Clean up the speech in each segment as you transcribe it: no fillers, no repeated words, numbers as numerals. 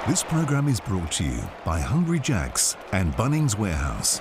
This program is brought to you by Hungry Jack's and Bunnings Warehouse.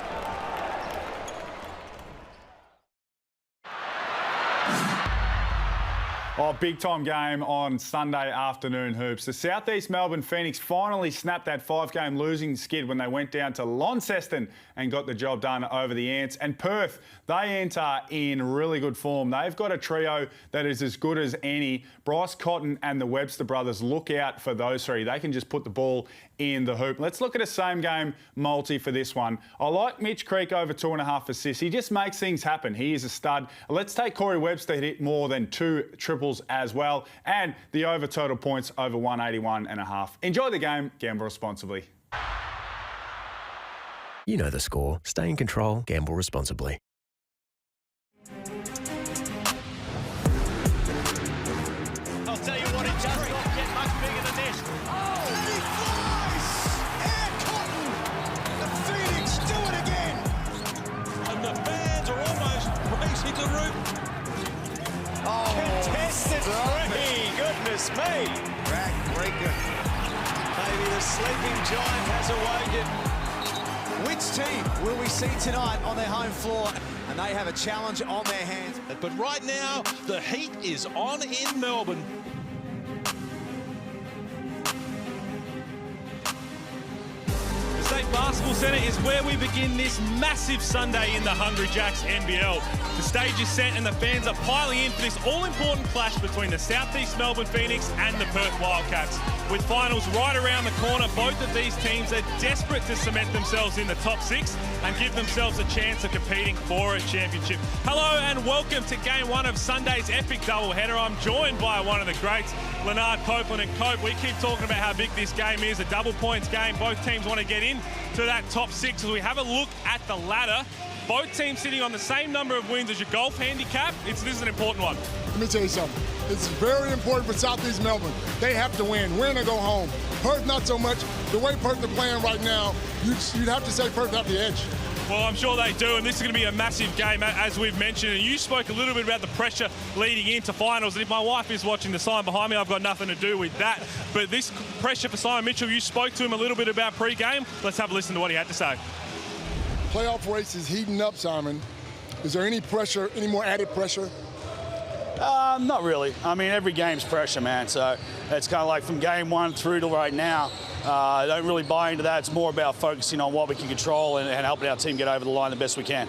Oh, big time game on Sunday afternoon hoops. The Southeast Melbourne Phoenix finally snapped that 5-game losing skid when they went down to Launceston and got the job done over the Ants. And Perth, they enter in really good form. They've got a trio that is as good as any. Bryce Cotton and the Webster brothers, look out for those three. They can just put the ball in the hoop. Let's look at a same game multi for this one. I like Mitch Creek over 2.5 assists. He just makes things happen. He is a stud. Let's take Corey Webster to hit more than 2 triples as well. And the over total points over 181.5. Enjoy the game. Gamble responsibly. You know the score. Stay in control. Gamble responsibly. I'll tell you what, it does not get much bigger than this. Oh, and he flies! Air Cotton! The Phoenix do it again! And the fans are almost racing to root. Oh, contested three! Goodness me! Backbreaker. Maybe the sleeping giant has awakened. Which team will we see tonight on their home floor? And they have a challenge on their hands. But right now, the heat is on in Melbourne. The State Basketball Centre is where we begin this massive Sunday in the Hungry Jacks NBL. The stage is set and the fans are piling in for this all-important clash between the Southeast Melbourne Phoenix and the Perth Wildcats. With finals right around the corner, both of these teams are desperate to cement themselves in the top 6 and give themselves a chance of competing for a championship. Hello and welcome to Game 1 of Sunday's epic doubleheader. I'm joined by one of the greats, Leonard Copeland. And Cope, we keep talking about how big this game is, a double points game. Both teams want to get in to that top 6. As we have a look at the ladder, both teams sitting on the same number of wins as your golf handicap. This is an important one. Let me tell you something. It's very important for Southeast Melbourne. They have to win or go home. Perth, not so much. The way Perth are playing right now, you'd have to say Perth have the edge. Well, I'm sure they do, and this is going to be a massive game, as we've mentioned. And you spoke a little bit about the pressure leading into finals. And if my wife is watching the sign behind me, I've got nothing to do with that. But this pressure for Simon Mitchell, you spoke to him a little bit about pre-game. Let's have a listen to what he had to say. Playoff race is heating up, Simon. Is there any pressure, any more added pressure? Not really. I mean, every game's pressure, man. So it's kind of like from game 1 through to right now. I don't really buy into that. It's more about focusing on what we can control and helping our team get over the line the best we can.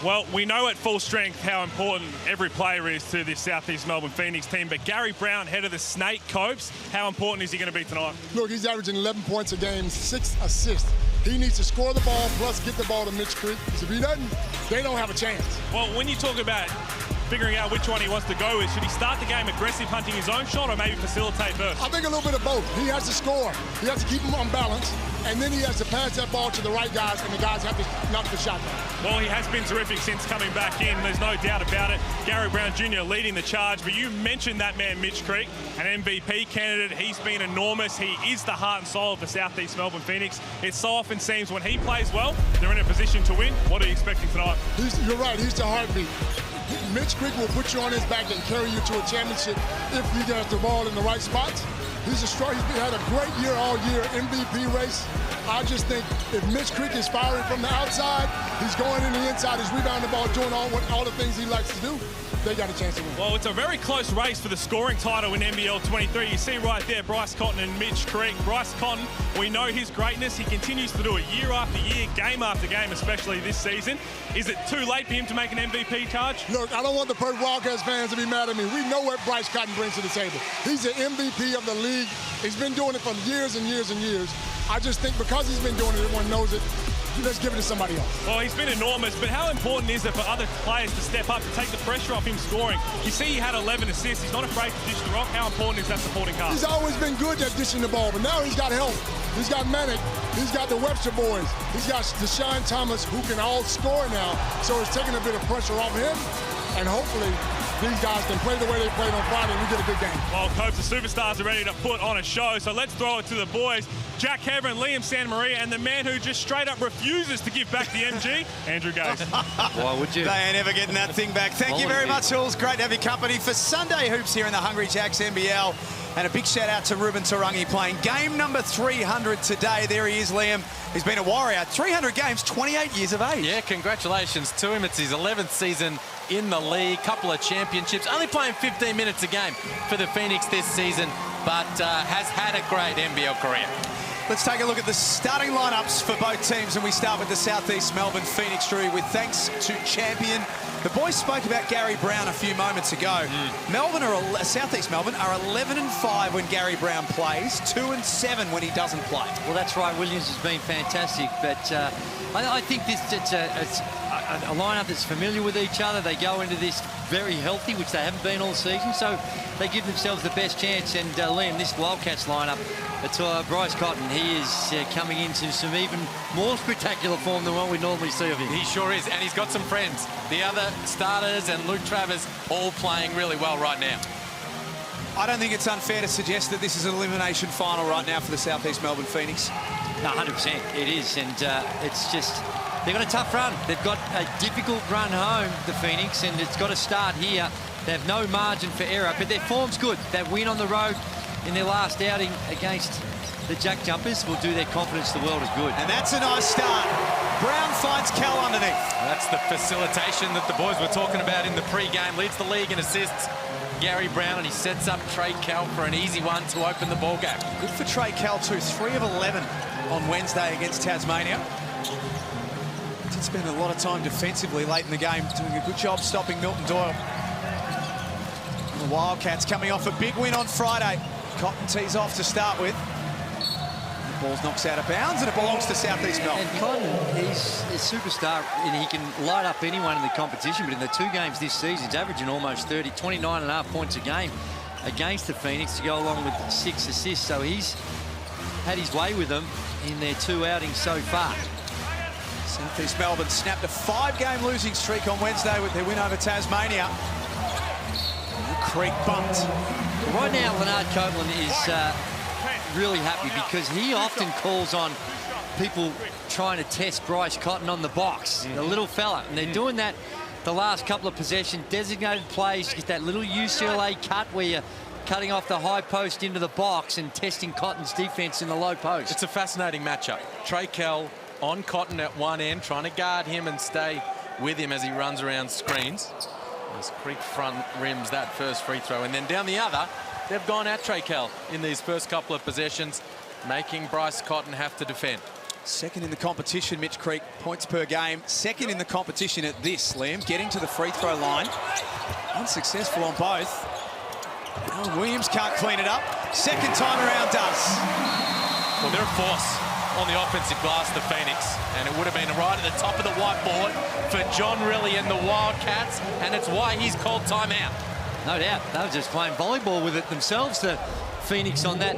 Well, we know at full strength how important every player is to this Southeast Melbourne Phoenix team, but Gary Brown, head of the Snake Copes, how important is he going to be tonight? Look, he's averaging 11 points a game, 6 assists. He needs to score the ball, plus get the ball to Mitch Creek. Because if he doesn't, they don't have a chance. Well, when you talk about figuring out which one he wants to go with, should he start the game aggressive, hunting his own shot, or maybe facilitate first? I think a little bit of both. He has to score. He has to keep him on balance, and then he has to pass that ball to the right guys, and the guys have to knock the shot down. Well, he has been terrific since coming back in. There's no doubt about it. Gary Brown Jr. leading the charge, but you mentioned that man, Mitch Creek, an MVP candidate. He's been enormous. He is the heart and soul of the Southeast Melbourne Phoenix. It so often seems when he plays well, they're in a position to win. What are you expecting tonight? You're right. He's the heartbeat. Mitch Creek will put you on his back and carry you to a championship if he gets the ball in the right spots. He's had a great year all year, MVP race. I just think if Mitch Creek is firing from the outside, he's going in the inside, he's rebounding the ball, doing all the things he likes to do, they got a chance to win. Well, it's a very close race for the scoring title in NBL23. You see right there, Bryce Cotton and Mitch Creek. Bryce Cotton, we know his greatness. He continues to do it year after year, game after game, especially this season. Is it too late for him to make an MVP charge? Look, I don't want the Perth Wildcats fans to be mad at me. We know what Bryce Cotton brings to the table. He's the MVP of the league. He's been doing it for years and years and years. I just think because he's been doing it, everyone knows it. Let's give it to somebody else. Well, he's been enormous, but how important is it for other players to step up to take the pressure off him scoring? You see he had 11 assists. He's not afraid to dish the rock. How important is that supporting cast? He's always been good at dishing the ball, but now he's got help. He's got Manic. He's got the Webster boys. He's got Deshaun Thomas, who can all score now. So it's taking a bit of pressure off him, and hopefully these guys can play the way they played on Friday and we get a good game. Well, Coach, the superstars are ready to put on a show, so let's throw it to the boys. Jack Hever and Liam Santamaria, and the man who just straight up refuses to give back the MG, Andrew Gase. Why would you? They ain't ever getting that thing back. Thank you very much, Hills. Great to have your company for Sunday Hoops here in the Hungry Jacks NBL. And a big shout out to Ruben Tarangi playing game number 300 today. There he is, Liam. He's been a warrior. 300 games, 28 years of age. Yeah, congratulations to him. It's his 11th season in the league, couple of championships, only playing 15 minutes a game for the Phoenix this season, but has had a great NBL career. Let's take a look at the starting lineups for both teams, and we start with the Southeast Melbourne Phoenix Drew with thanks to champion. The boys spoke about Gary Brown a few moments ago. Southeast Melbourne are 11-5 when Gary Brown plays, 2-7 when he doesn't play. Well, that's right. Williams has been fantastic, but I think it's a lineup that's familiar with each other. They go into this very healthy, which they haven't been all season, so they give themselves the best chance. And Liam, this Wildcats lineup, it's Bryce Cotton. He is coming into some even more spectacular form than what we normally see of him. He sure is, and he's got some friends. The other starters and Luke Travers all playing really well right now. I don't think it's unfair to suggest that this is an elimination final right now for the Southeast Melbourne Phoenix. No, 100%. It is, and it's just... They've got a tough run. They've got a difficult run home, the Phoenix, and it's got to start here. They have no margin for error, but their form's good. That win on the road in their last outing against the Jack Jumpers will do their confidence the world is good. And that's a nice start. Brown finds Cal underneath. That's the facilitation that the boys were talking about in the pre-game. Leads the league in assists, Gary Brown, and he sets up Trey Cal for an easy one to open the ball game. Good for Trey Cal too. 3 of 11 on Wednesday against Tasmania. Did spend a lot of time defensively late in the game, doing a good job stopping Milton Doyle. The Wildcats coming off a big win on Friday. Cotton tees off to start with. The ball's knocks out of bounds, and it belongs to Southeast Melbourne. And Cotton, he's a superstar, and he can light up anyone in the competition, but in the 2 games this season, he's averaging almost 29.5 points a game against the Phoenix to go along with 6 assists, so he's had his way with them in their 2 outings so far. Southeast Melbourne snapped a 5-game losing streak on Wednesday with their win over Tasmania. Creek bumped. Right now, Leonard Copeland is really happy because he often calls on people trying to test Bryce Cotton on the box, the little fella, and they're doing that the last couple of possessions. Designated plays, get that little UCLA cut where you're cutting off the high post into the box and testing Cotton's defense in the low post. It's a fascinating matchup. Trey Cal on Cotton at one end, trying to guard him and stay with him as he runs around screens. As Creek front rims that first free throw, and then down the other, they've gone at Trey Cal in these first couple of possessions, making Bryce Cotton have to defend. Second in the competition, Mitch Creek, points per game. Second in the competition at this, Liam, getting to the free throw line. Unsuccessful on both. Alan Williams can't clean it up. Second time around does. Well, they're a force on the offensive glass, the Phoenix, and it would have been right at the top of the whiteboard for John Riley and the Wildcats, and it's why he's called timeout. No doubt. They were just playing volleyball with it themselves, the Phoenix, on that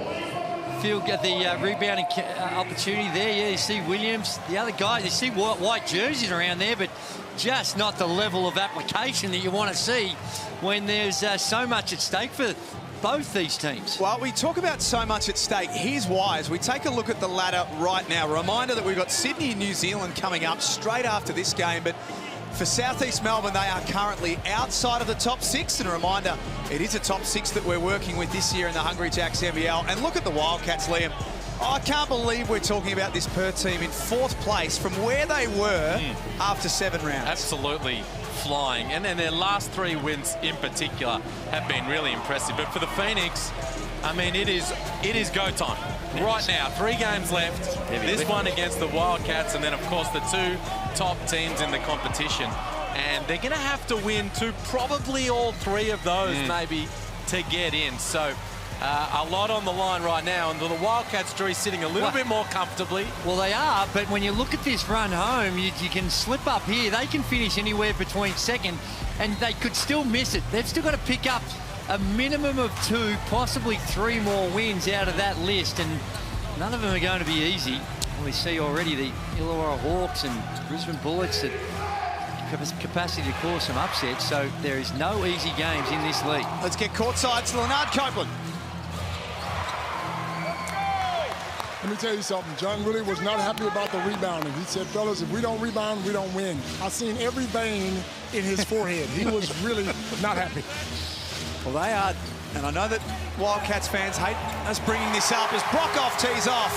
field. Get the rebounding opportunity there. Yeah, you see Williams, the other guy, you see white jerseys around there, but just not the level of application that you want to see when there's so much at stake for both these teams. Well, we talk about so much at stake. Here's why. As we take a look at the ladder right now, reminder that we've got Sydney and New Zealand coming up straight after this game, but for Southeast Melbourne, they are currently outside of the top 6. And a reminder, it is a top 6 that we're working with this year in the Hungry Jacks NBL. And look at the Wildcats, Liam. I can't believe we're talking about this Perth team in 4th place from where they were after 7 rounds. Absolutely flying, and then their last 3 wins in particular have been really impressive. But for the Phoenix, I mean, it is go time right now. 3 games left. This one against the Wildcats, and then of course the 2 top teams in the competition, and they're going to have to win probably all 3 of those maybe to get in. So a lot on the line right now, and the Wildcats, Drew, sitting a little bit more comfortably. Well, they are, but when you look at this run home, you can slip up here. They can finish anywhere between 2nd, and they could still miss it. They've still got to pick up a minimum of 2, possibly 3 more wins out of that list, and none of them are going to be easy. We see already the Illawarra Hawks and Brisbane Bullets that capacity to cause some upsets, so there is no easy games in this league. Let's get courtside to Leonard Copeland. Let me tell you something. John really was not happy about the rebounding. He said, fellas, if we don't rebound, we don't win. I've seen every vein in his forehead. He was really not happy. Well, they are, and I know that Wildcats fans hate us bringing this up as Brockhoff tees off.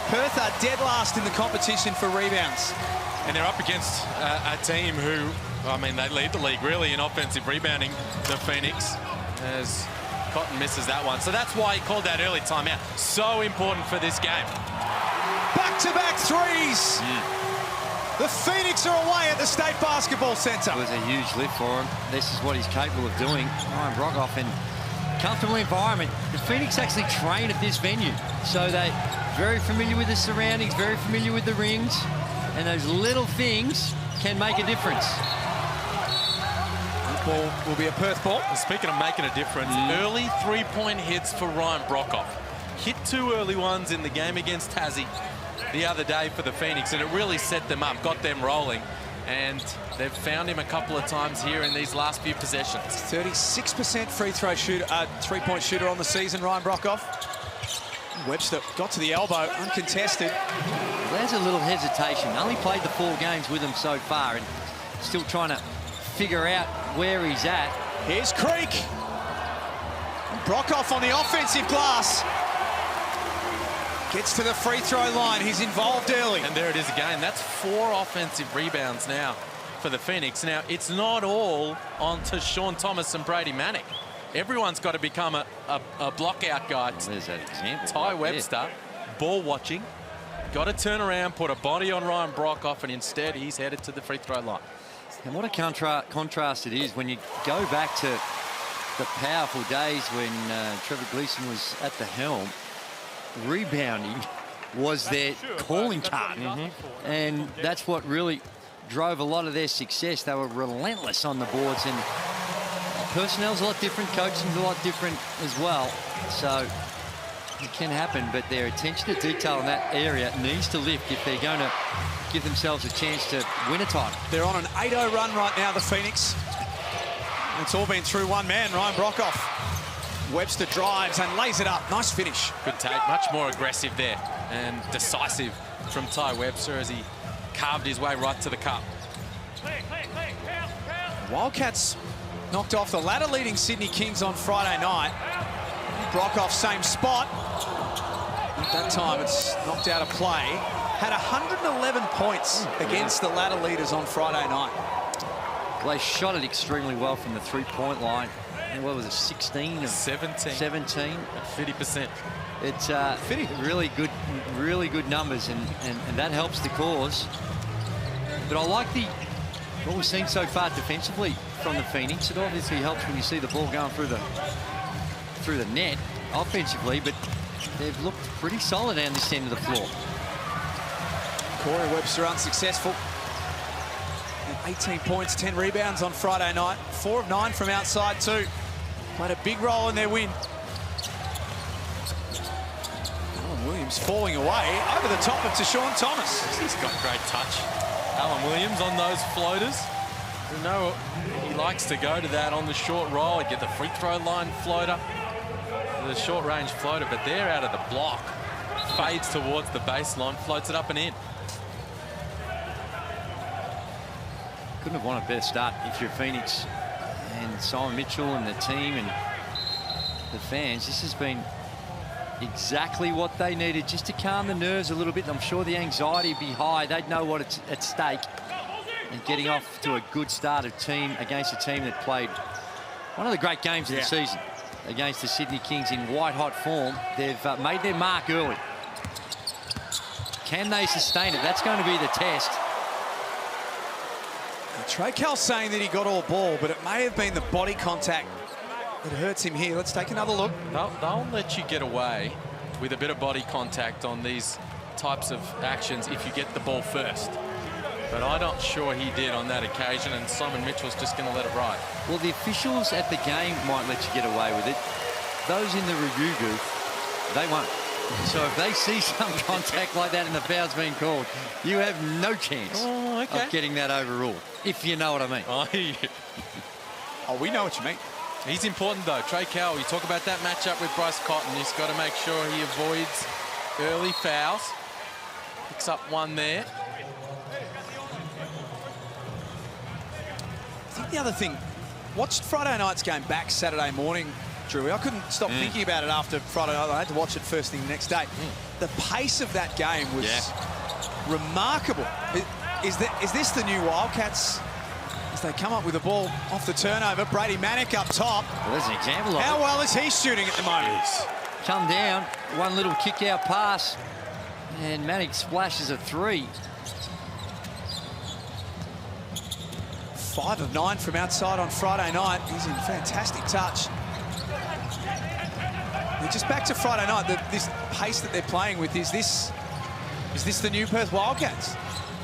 Perth are dead last in the competition for rebounds. And they're up against a team who, I mean, they lead the league really in offensive rebounding, the Phoenix, as Cotton misses that one. So that's why he called that early timeout. So important for this game. Back-to-back threes. The Phoenix are away at the State Basketball Centre. It was a huge lift for him. This is what he's capable of doing. Ryan Brockhoff in comfortable environment. The Phoenix actually train at this venue, so they're very familiar with the surroundings, very familiar with the rings, and those little things can make a difference. Ball will be a Perth ball. Speaking of making a difference, early three-point hits for Ryan Brockhoff. Hit 2 early ones in the game against Tassie the other day for the Phoenix, and it really set them up, got them rolling, and they've found him a couple of times here in these last few possessions. 36% free throw shooter, three-point shooter on the season, Ryan Brockhoff. Webster got to the elbow, uncontested. There's a little hesitation. Only played the 4 games with him so far, and still trying to figure out where he's at. Here's Creek. Brockhoff on the offensive glass. Gets to the free throw line. He's involved early. And there it is again. That's 4 offensive rebounds now for the Phoenix. Now, it's not all on to Sean Thomas and Brady Manick. Everyone's got to become a block-out guy. There's that example. Ty Webster, ball watching, got to turn around, put a body on Ryan Brockhoff, and instead he's headed to the free throw line. And what a contrast it is when you go back to the powerful days when Trevor Gleeson was at the helm. Rebounding was their calling card. And that's what really drove a lot of their success. They were relentless on the boards, and personnel's a lot different, coaching's a lot different as well. So it can happen, but their attention to detail in that area needs to lift if they're going to give themselves a chance to win a title. They're on an 8-0 run right now, the Phoenix. It's all been through one man, Ryan Brockhoff. Webster drives and lays it up. Nice finish. Good take, much more aggressive there and decisive from Ty Webster as he carved his way right to the cup. Wildcats knocked off the ladder-leading Sydney Kings on Friday night. Brockhoff, same spot. At that time, it's knocked out of play. Had 111 points against the ladder leaders on Friday night. They shot it extremely well from the three-point line. And what was it, 16? 17. 17. 50%. It's really good numbers, and that helps the cause. But I like what we've seen so far defensively from the Phoenix. It obviously helps when you see the ball going through the net offensively, but they've looked pretty solid down this end of the floor. Corey Webster unsuccessful. 18 points, 10 rebounds on Friday night. 4 of 9 from outside too. Played a big role in their win. Alan Williams falling away over the top of Sean Thomas. He's got great touch. Alan Williams on those floaters. You know, he likes to go to that on the short roll. He'd get the free throw line floater, the short range floater, but they're out of the block. Fades towards the baseline, floats it up and in. Couldn't have won a better start if you're Phoenix and Simon Mitchell and the team and the fans. This has been exactly what they needed, just to calm the nerves a little bit. I'm sure the anxiety would be high. They'd know what's at stake. And getting off to a good start against a team that played one of the great games of the season against the Sydney Kings in white-hot form. They've made their mark early. Can they sustain it? That's going to be the test. Trey Cal saying that he got all ball, but it may have been the body contact that hurts him here. Let's take another look. They'll let you get away with a bit of body contact on these types of actions if you get the ball first. But I'm not sure he did on that occasion, and Simon Mitchell's just going to let it ride. Well, the officials at the game might let you get away with it. Those in the review booth, they won't. So if they see some contact like that and the foul's being called, you have no chance of getting that overruled, if you know what I mean. Oh, we know what you mean. He's important, though. Trey Cowell, you talk about that matchup with Bryce Cotton. He's got to make sure he avoids early fouls. Picks up one there. I think the other thing, watched Friday night's game back Saturday morning, Drew. I couldn't stop thinking about it after Friday night. I had to watch it first thing the next day. The pace of that game was remarkable. Is this the new Wildcats? As they come up with the ball off the turnover, Brady Manick up top. Well, there's an example of How it. well is he shooting at the moment? Come down, one little kick-out pass, and Manick splashes a 3. 5 of 9 from outside on Friday night. He's in fantastic touch. We're just back to Friday night. This pace that they're playing with, is this the new Perth Wildcats?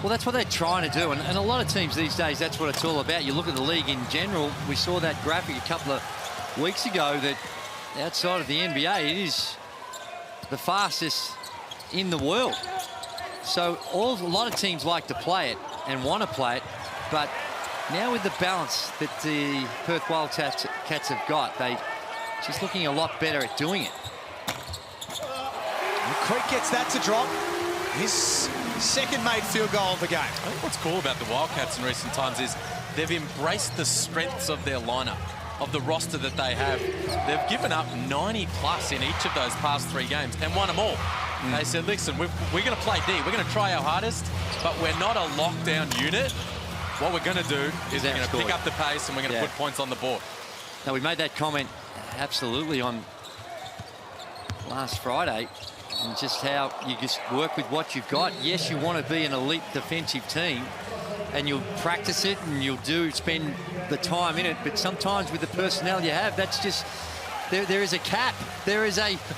Well, that's what they're trying to do, and a lot of teams these days, that's what it's all about. You look at the league in general. We saw that graphic a couple of weeks ago that outside of the NBA, it is the fastest in the world. So a lot of teams like to play it and want to play it, but now with the balance that the Perth Wildcats have got, they're just looking a lot better at doing it. And Creek gets that to drop. His second made field goal of the game. I think what's cool about the Wildcats in recent times is they've embraced the strengths of their lineup, of the roster that they have. They've given up 90+ in each of those past 3 games and won them all. They said, listen, we're going to play D. We're going to try our hardest, but we're not a lockdown unit. What we're going to do is we're going to pick up the pace and we're going to put points on the board. Now, we made that comment absolutely on last Friday, and just how you just work with what you've got. Yes, you want to be an elite defensive team, and you'll practice it and you'll spend the time in it, but sometimes with the personnel you have, that's just, there is a cap.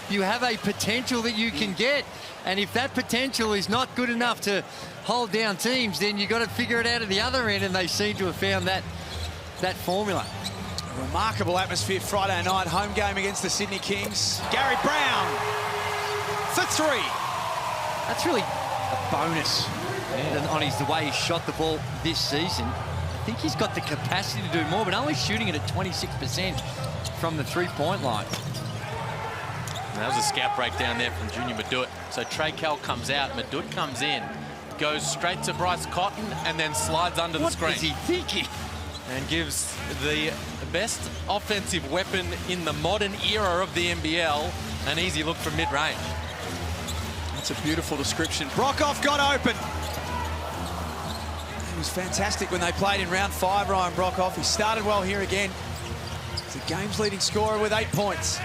You have a potential that you can get, and if that potential is not good enough to hold down teams, then you've got to figure it out at the other end, and they seem to have found that formula. A remarkable atmosphere Friday night, home game against the Sydney Kings. Gary Brown for 3. That's really a bonus on the way he shot the ball this season. I think he's got the capacity to do more, but only shooting it at 26% from the 3-point line. And that was a scout breakdown there from Junior Madut. So Trey Kell comes out, Madut comes in, goes straight to Bryce Cotton, and then slides under the screen. What is he thinking? And gives the best offensive weapon in the modern era of the NBL an easy look from mid-range. That's a beautiful description. Brockhoff got open. He was fantastic when they played in round 5, Ryan Brockhoff. He started well here again. He's the game's leading scorer with 8 points.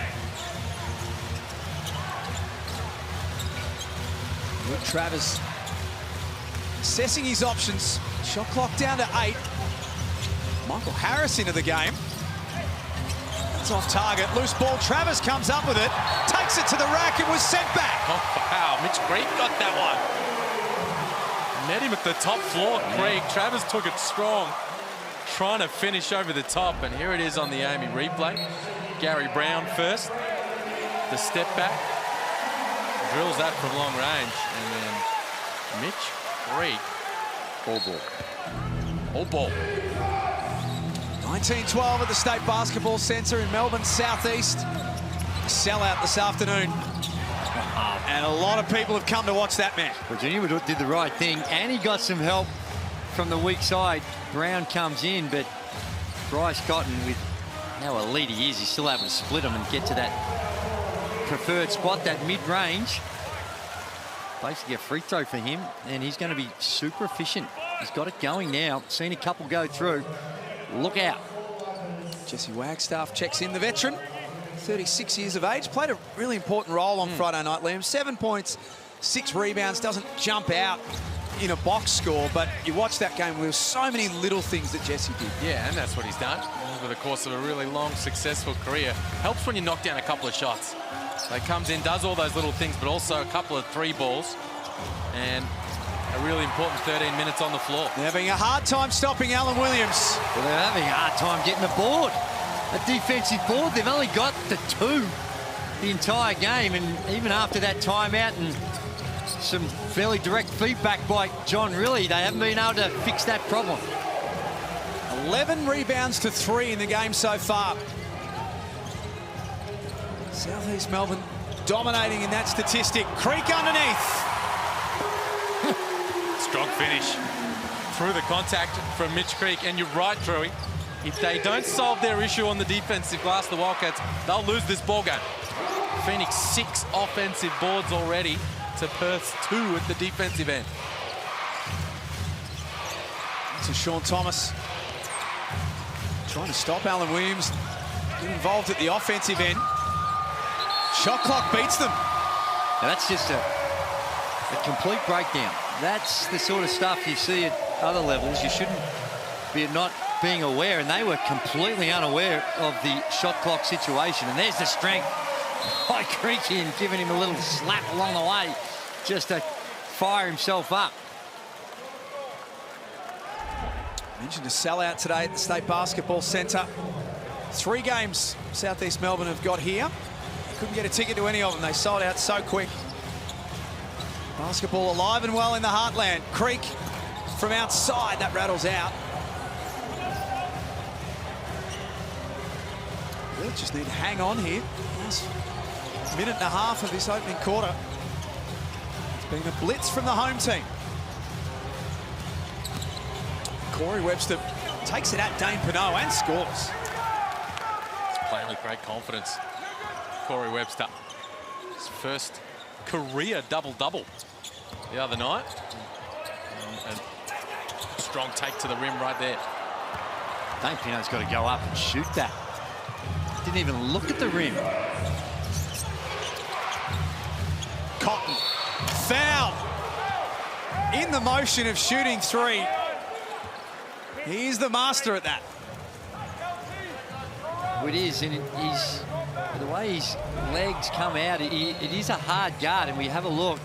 Luke Travers assessing his options. Shot clock down to 8. Michael Harris into the game. It's off target. Loose ball. Travers comes up with it. Takes it to the rack and was sent back. Oh, wow. Mitch Creek got that one. Met him at the top floor, Creek. Travers took it strong, trying to finish over the top. And here it is on the Amy replay. Gary Brown first. The step back. Drills that from long range. And then Mitch Creek. All ball. 1912 at the State Basketball Centre in Melbourne Southeast. Sellout this afternoon. And a lot of people have come to watch that match. Virginia did the right thing, and he got some help from the weak side. Brown comes in, but Bryce Cotton, with how elite he is, he's still able to split him and get to that preferred spot, that mid-range. Basically a free throw for him, and he's going to be super efficient. He's got it going now. Seen a couple go through. Look out. Jesse Wagstaff checks in, the veteran. 36 years of age. Played a really important role on Friday night, Liam. 7 points, 6 rebounds. Doesn't jump out in a box score, but you watch that game, there were so many little things that Jesse did. Yeah, and that's what he's done over the course of a really long, successful career. Helps when you knock down a couple of shots. So he comes in, does all those little things, but also a couple of 3 balls. And a really important 13 minutes on the floor. They're having a hard time stopping Alan Williams. Well, they're having a hard time getting the board. A defensive board, they've only got the 2. the entire game, and even after that timeout and some fairly direct feedback by John Rillie, they haven't been able to fix that problem. 11 rebounds to 3 in the game so far. Southeast Melbourne dominating in that statistic. Creek underneath. Strong finish through the contact from Mitch Creek. And you're right, Drewy. If they don't solve their issue on the defensive glass, the Wildcats, they'll lose this ball game. Phoenix 6 offensive boards already to Perth's 2 at the defensive end. To Sean Thomas. Trying to stop Alan Williams. Get involved at the offensive end. Shot clock beats them. Now that's just a complete breakdown. That's the sort of stuff you see at other levels. You shouldn't be not being aware, and they were completely unaware of the shot clock situation. And there's the strength by Creaky and giving him a little slap along the way just to fire himself up. Mentioned a sellout today at the State Basketball Centre. 3 games Southeast Melbourne have got here. Couldn't get a ticket to any of them. They sold out so quick. Basketball alive and well in the heartland. Creek from outside, that rattles out. They'll just need to hang on here. Last minute and a half of this opening quarter. It's been a blitz from the home team. Corey Webster takes it at Dane Pinot and scores. He's playing with great confidence. Corey Webster, his first career double-double the other night. And strong take to the rim right there. Dane Pinot's got to go up and shoot that. Didn't even look at the rim. Cotton, foul. In the motion of shooting 3. He's the master at that. It is, and he's, the way his legs come out, it is a hard guard, and we have a look.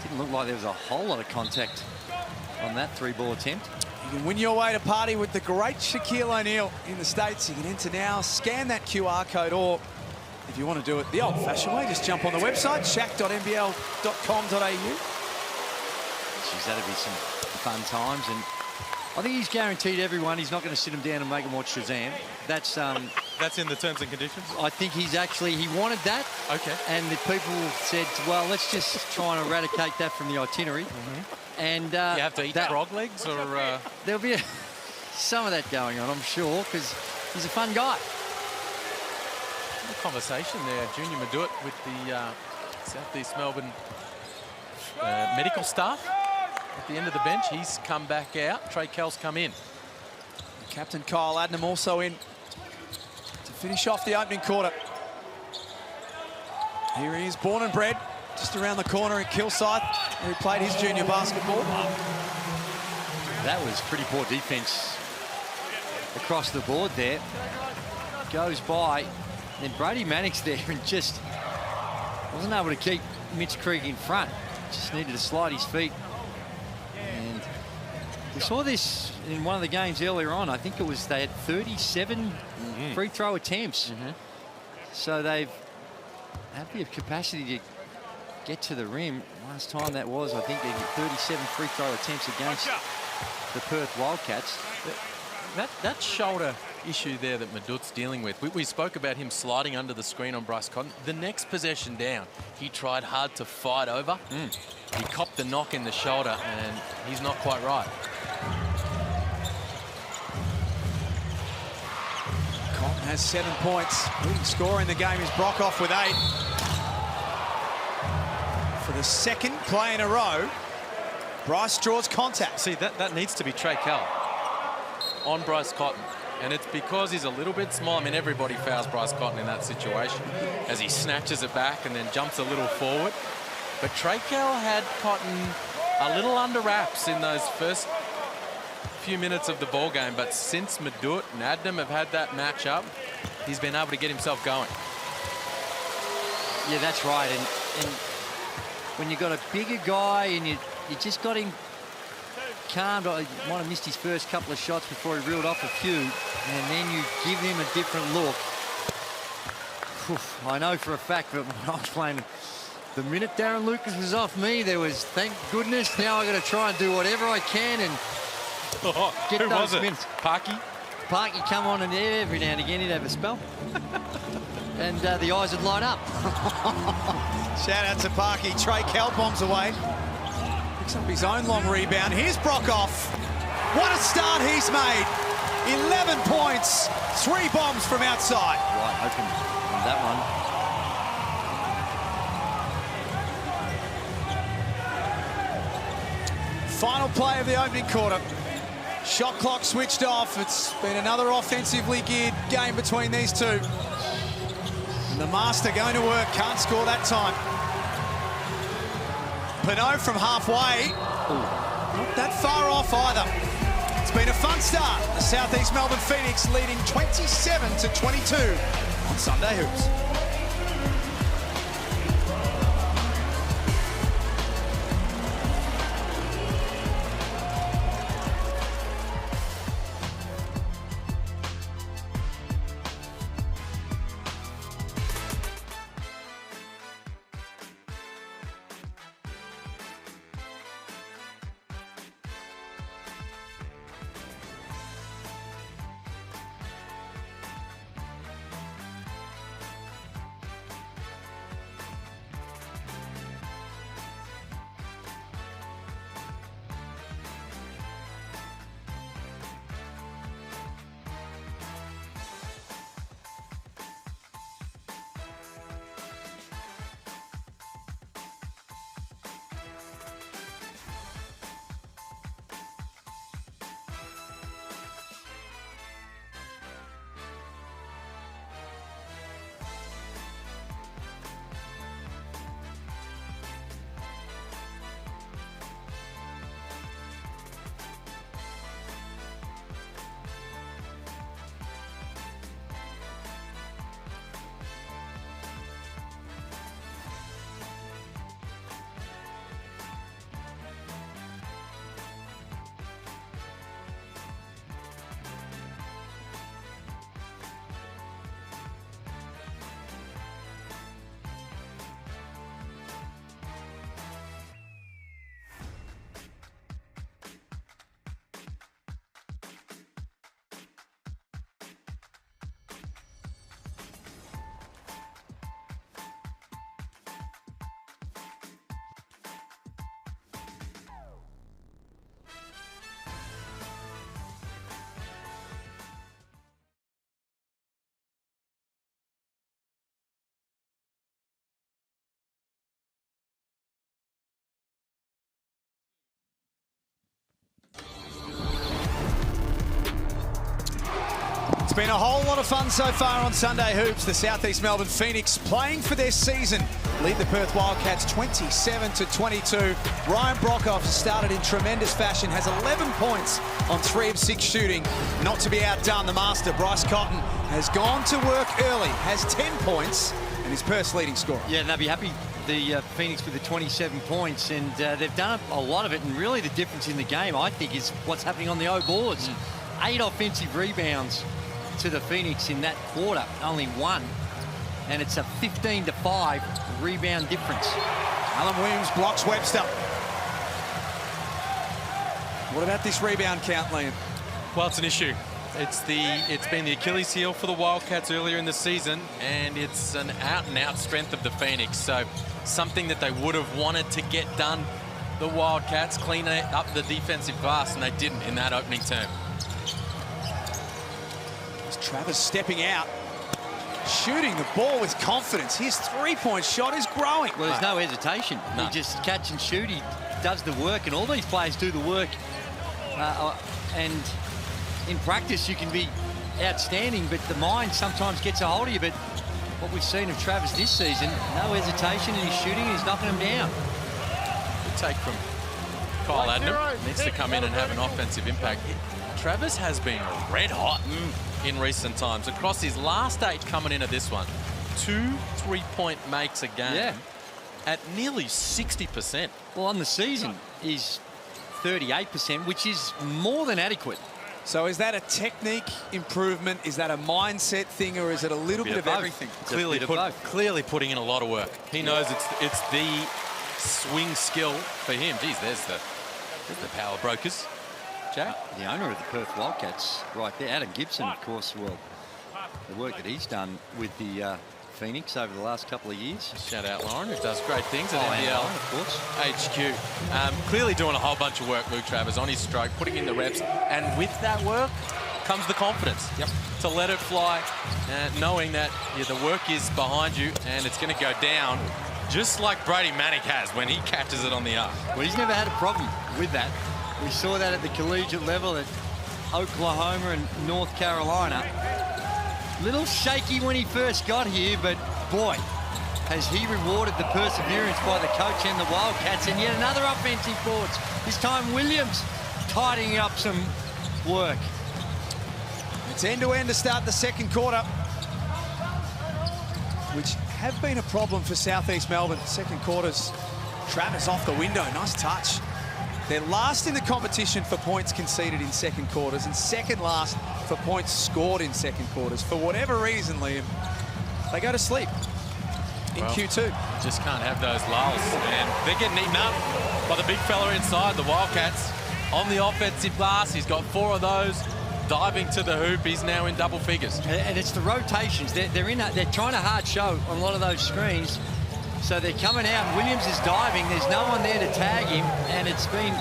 Didn't look like there was a whole lot of contact on that 3-ball attempt. You can win your way to party with the great Shaquille O'Neal in the States. You can enter now, scan that QR code, or if you want to do it the old-fashioned way, just jump on the website, shaq.nbl.com.au. Geez, that'd be some fun times, and I think he's guaranteed everyone he's not going to sit them down and make them watch Shazam. That's in the terms and conditions? I think he wanted that. Okay. And the people said, well, let's just try and eradicate that from the itinerary. And you have to eat frog legs, or there'll be some of that going on, I'm sure, because he's a fun guy. A conversation there, Junior Maduit with the Southeast Melbourne medical staff at the end of the bench. He's come back out. Trey Kell's come in. Captain Kyle Adnam also in to finish off the opening quarter. Here he is, born and bred, just around the corner at Kilsyth, where he played his junior basketball. That was pretty poor defense across the board there. Goes by. Then Brady Mannix there and just wasn't able to keep Mitch Creek in front. Just needed to slide his feet. And we saw this in one of the games earlier on. I think it was they had 37 free throw attempts. So they have the capacity to get to the rim. Last time that was, I think they did 37 free throw attempts against the Perth Wildcats. That shoulder issue there that Madut's dealing with, we spoke about him sliding under the screen on Bryce Cotton. The next possession down, he tried hard to fight over. He copped the knock in the shoulder, and he's not quite right. Cotton has 7 points. Leading scorer in the game is Brockhoff with 8. For the second play in a row, Bryce draws contact. See, that needs to be Trey Kell on Bryce Cotton. And it's because he's a little bit small. I mean, everybody fouls Bryce Cotton in that situation as he snatches it back and then jumps a little forward. But Trey Kell had Cotton a little under wraps in those first few minutes of the ball game. But since Madut and Adnam have had that matchup, he's been able to get himself going. Yeah, that's right. And when you've got a bigger guy and you just got him calmed. He might have missed his first couple of shots before he reeled off a few, and then you give him a different look. I know for a fact that when I was playing, the minute Darren Lucas was off me, there was, thank goodness, now I got to try and do whatever I can and get those minutes. Parky? Parky come on, and every now and again he'd have a spell. And the eyes would light up. Shout out to Parky. Trey Kell bombs away. Picks up his own long rebound. Here's Brockhoff. What a start he's made. 11 points, 3 bombs from outside. Right open on that one. Final play of the opening quarter. Shot clock switched off. It's been another offensively geared game between these two. And the master going to work, can't score that time. Pinot from halfway. Not that far off either. It's been a fun start. The South East Melbourne Phoenix leading 27-22 on Sunday Hoops. It's been a whole lot of fun so far on Sunday Hoops. The South East Melbourne Phoenix playing for their season lead the Perth Wildcats 27-22. Ryan Brockhoff has started in tremendous fashion, has 11 points on 3 of 6 shooting. Not to be outdone, the master, Bryce Cotton, has gone to work early, has 10 points, and is Perth's leading scorer. Yeah, and they'll be happy, the Phoenix, with the 27 points, and they've done a lot of it, and really the difference in the game, I think, is what's happening on the O boards. 8 offensive rebounds to the Phoenix in that quarter, only 1, and it's a 15-5 rebound difference. Alan Williams blocks Webster. What about this rebound count, Liam? Well, it's an issue. It's been the Achilles heel for the Wildcats earlier in the season, and it's an out-and-out strength of the Phoenix. So something that they would have wanted to get done, the Wildcats, clean up the defensive glass, and they didn't in that opening term. Travis stepping out, shooting the ball with confidence. His three-point shot is growing. Well, there's no hesitation. No. He just catch and shoot. He does the work, and all these players do the work. And in practice, you can be outstanding, but the mind sometimes gets a hold of you. But what we've seen of Travis this season, no hesitation in his shooting. He's knocking them down. Good take from Kyle Adnam. Needs to come in and have an offensive impact. Travis has been red hot in recent times. Across his last 8 coming into this one, 2 3-point makes a game at nearly 60%. Well, on the season, he's 38%, which is more than adequate. So is that a technique improvement? Is that a mindset thing, or is it a little bit of everything? Clearly putting in a lot of work. He knows it's the swing skill for him. Geez, there's the power brokers. Jack? The owner of the Perth Wildcats right there, Adam Gibson, of course, well, the work that he's done with the Phoenix over the last couple of years. Shout out Lauren, who does great things at NBL, NBL, of course. HQ. Clearly doing a whole bunch of work, Luke Travers, on his stroke, putting in the reps. And with that work comes the confidence to let it fly, knowing that the work is behind you and it's going to go down just like Brady Manick has when he catches it on the arc. Well, he's never had a problem with that. We saw that at the collegiate level at Oklahoma and North Carolina. Little shaky when he first got here, but boy, has he rewarded the perseverance by the coach and the Wildcats. And yet another offensive boards. This time Williams tidying up some work. It's end-to-end to start the second quarter, which have been a problem for Southeast Melbourne. Second quarters, Travers off the window, nice touch. They're last in the competition for points conceded in second quarters and second last for points scored in second quarters. For whatever reason, Liam, they go to sleep in Q2. Just can't have those lulls, and they're getting eaten up by the big fella inside, the Wildcats. On the offensive glass, he's got 4 of those. Diving to the hoop, he's now in double figures. And it's the rotations. They're trying to hard show on a lot of those screens. So they're coming out, and Williams is diving. There's no one there to tag him, and it's been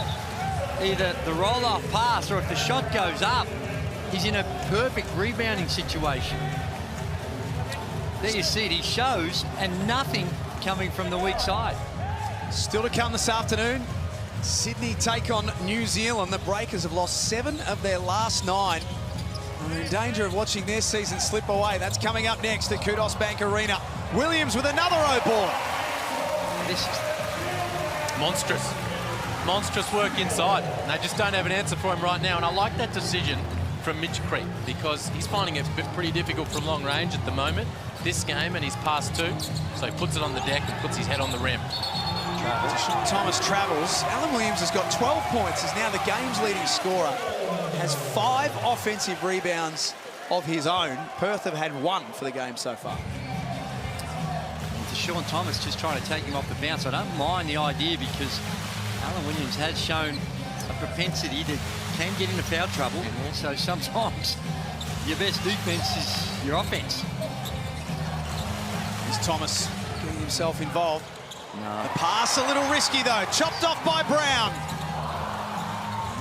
either the roll-off pass, or if the shot goes up, he's in a perfect rebounding situation. There you see it, he shows, and nothing coming from the weak side. Still to come this afternoon. Sydney take on New Zealand. The Breakers have lost 7 of their last 9. They're in danger of watching their season slip away. That's coming up next at Kudos Bank Arena. Williams with another O-ball. This is monstrous work inside. They just don't have an answer for him right now, and I like that decision from Mitch Creek because he's finding it pretty difficult from long range at the moment this game, and he's past 2, so he puts it on the deck and puts his head on the rim. Thomas travels. Alan Williams has got 12 points, is now the game's leading scorer, has 5 offensive rebounds of his own. Perth have had 1 for the game so far. Sean Thomas just trying to take him off the bounce. I don't mind the idea because Alan Williams has shown a propensity to can get into foul trouble. So sometimes your best defense is your offense. Is Thomas getting himself involved? No. The pass a little risky though. Chopped off by Brown.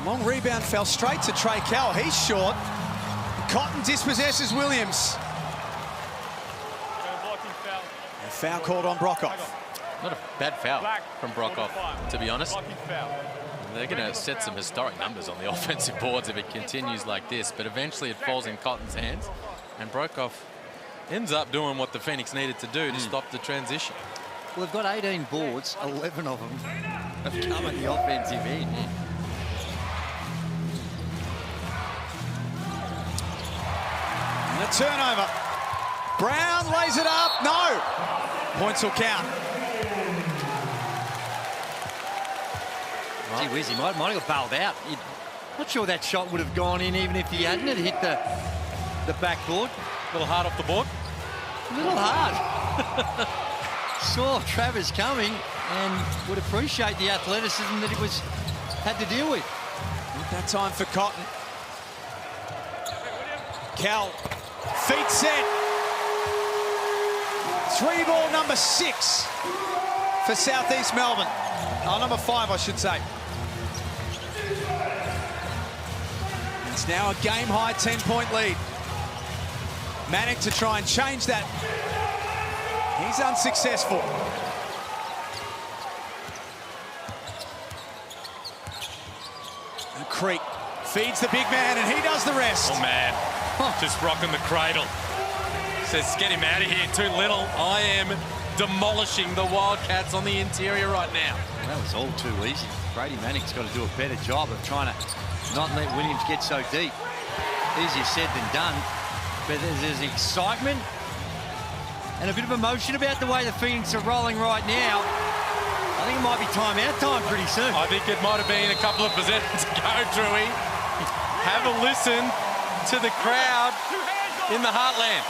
Long rebound fell straight to Trey Kell. He's short. Cotton dispossesses Williams. A foul called on Brockhoff. Not a bad foul from Brockhoff, to be honest. They're going to set some historic numbers on the offensive boards if it continues like this, but eventually it falls in Cotton's hands, and Brockhoff ends up doing what the Phoenix needed to do to stop the transition. Well, they've got 18 boards, 11 of them have come at the offensive end. And a turnover. Brown lays it up. No. Points will count. Gee whiz, he might have got bailed out. Not sure that shot would have gone in even if he hadn't hit the backboard. A little hard off the board. A little hard. Saw Travers coming and would appreciate the athleticism that he had to deal with. Not that time for Cotton. Cal, feet set. 3-ball number 6 for Southeast Melbourne. Oh, number 5, I should say. It's now a game-high 10-point lead. Manick to try and change that. He's unsuccessful. And Creek feeds the big man, and he does the rest. Oh, man. Just rocking the cradle. Says, get him out of here, too little. I am demolishing the Wildcats on the interior right now. That was all too easy. Brady Manick's got to do a better job of trying to not let Williams get so deep. Easier said than done. But there's excitement and a bit of emotion about the way the Phoenix are rolling right now. I think it might be timeout time pretty soon. I think it might have been a couple of possessions ago, Drewy. Have a listen to the crowd in the heartland.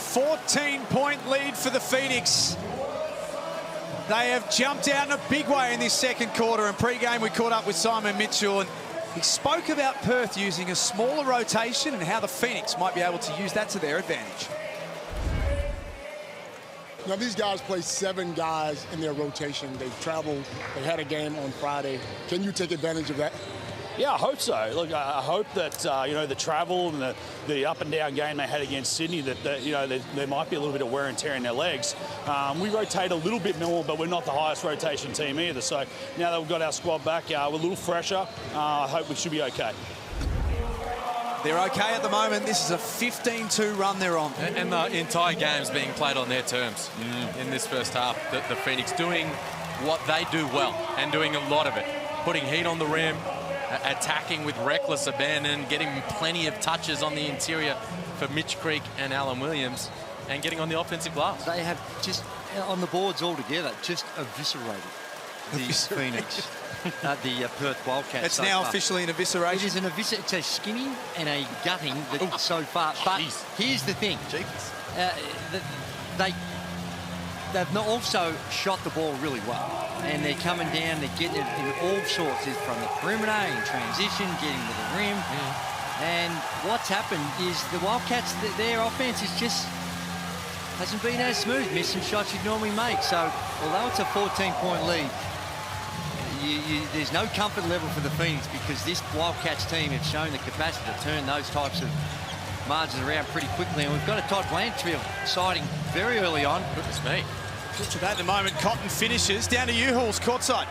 $14-point lead for the Phoenix. They have jumped out in a big way in this second quarter. In pre-game, we caught up with Simon Mitchell, and he spoke about Perth using a smaller rotation and how the Phoenix might be able to use that to their advantage. Now, these guys play 7 guys in their rotation. They've traveled. They had a game on Friday. Can you take advantage of that? Yeah, I hope so. Look, I hope that, you know, the travel and the up and down game they had against Sydney, that you know, there might be a little bit of wear and tear in their legs. We rotate a little bit more, but we're not the highest rotation team either. So now that we've got our squad back, we're a little fresher. I hope we should be okay. They're okay at the moment. This is a 15-2 run they're on. And the entire game's being played on their terms in this first half. The Phoenix doing what they do well and doing a lot of it. Putting heat on the rim, attacking with reckless abandon, getting plenty of touches on the interior for Mitch Creek and Alan Williams, and getting on the offensive glass. They have just, on the boards altogether, just eviscerated the Phoenix, the Perth Wildcats. It's now officially an evisceration. It is an evisceration. It's a skinning and a gutting that so far. But here's the thing. They've also shot the ball really well. And they're coming down, they're getting it in all sorts, from the perimeter, in transition, getting to the rim. And what's happened is the Wildcats, their offense is just hasn't been as smooth, missing shots you'd normally make. So although it's a 14-point lead, there's no comfort level for the Phoenix, because this Wildcats team have shown the capacity to turn those types of margins around pretty quickly. And we've got a Todd Blanchfield sighting very early on. Goodness me. At the moment, Cotton finishes. Down to U-Hauls, courtside.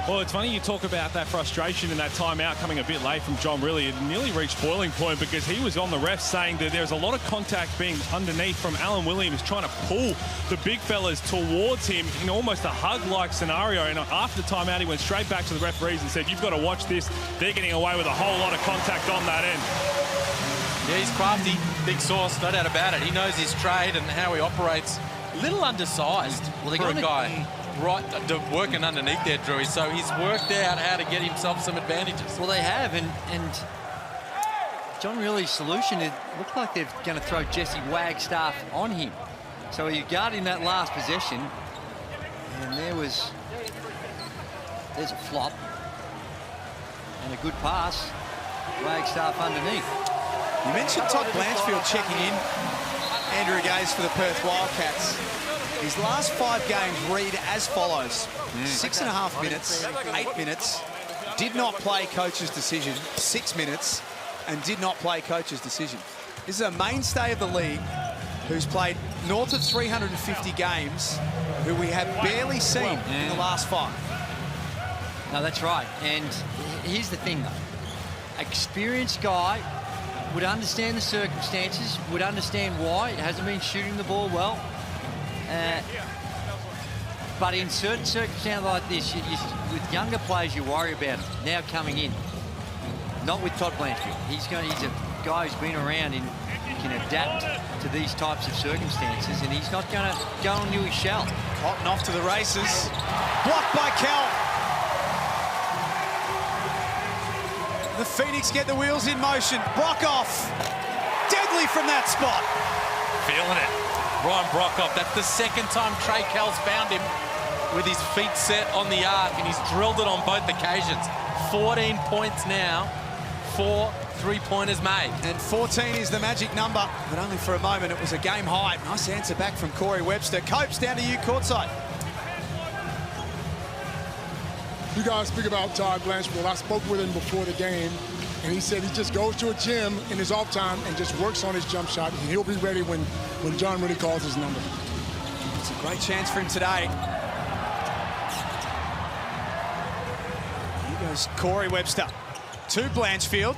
Well, it's funny you talk about that frustration and that timeout coming a bit late from John Riley. It nearly reached boiling point, because he was on the ref saying that there's a lot of contact being underneath from Alan Williams, trying to pull the big fellas towards him in almost a hug-like scenario. And after the timeout, he went straight back to the referees and said, you've got to watch this. They're getting away with a whole lot of contact on that end. Yeah, he's crafty, big sauce, no doubt about it. He knows his trade and how he operates. Little undersized for a guy working underneath there, Drewy. So he's worked out how to get himself some advantages. Well, they have, and John Riley's solution, it looked like they're going to throw Jesse Wagstaff on him. So he guarded that last possession, and there's a flop and a good pass. Wagstaff underneath. You mentioned Todd Blanchfield checking in. Andrew Gaze for the Perth Wildcats. His last 5 games read as follows. 6.5 minutes, 8 minutes, did not play coach's decision, 6 minutes, and did not play coach's decision. This is a mainstay of the league who's played north of 350 games, who we have barely seen in the last 5. No, that's right. And here's the thing, though. Experienced guy, would understand the circumstances, would understand why it hasn't been shooting the ball well. But in certain circumstances like this, with younger players, you worry about them now coming in. Not with Todd Blanchfield. He's a guy who's been around and can adapt to these types of circumstances, and he's not going to go into his shell. Cotton off to the races. Blocked by Cal. The Phoenix get the wheels in motion. Brockhoff, deadly from that spot. Feeling it. Ryan Brockhoff, that's the second time Trey Kell's found him with his feet set on the arc, and he's drilled it on both occasions. 14 points now, 4 3-pointers made. And 14 is the magic number, but only for a moment. It was a game high. Nice answer back from Corey Webster. Copes, down to you courtside. You guys speak about Todd Blanchfield. I spoke with him before the game, and he said he just goes to a gym in his off time and just works on his jump shot, and he'll be ready when John really calls his number. It's a great chance for him today. Here goes Corey Webster to Blanchfield.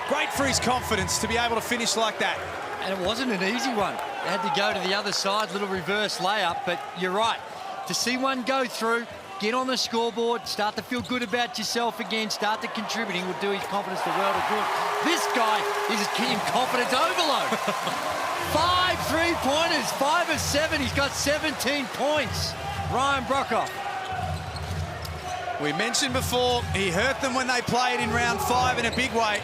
Great for his confidence to be able to finish like that. And it wasn't an easy one. They had to go to the other side, little reverse layup, but you're right. To see one go through, get on the scoreboard, start to feel good about yourself again, start to contributing, will do his confidence the world of good. This guy is in confidence overload. 5 3-pointers, 5 of 7. He's got 17 points. Ryan Broekhoff. We mentioned before, he hurt them when they played in round 5 in a big way.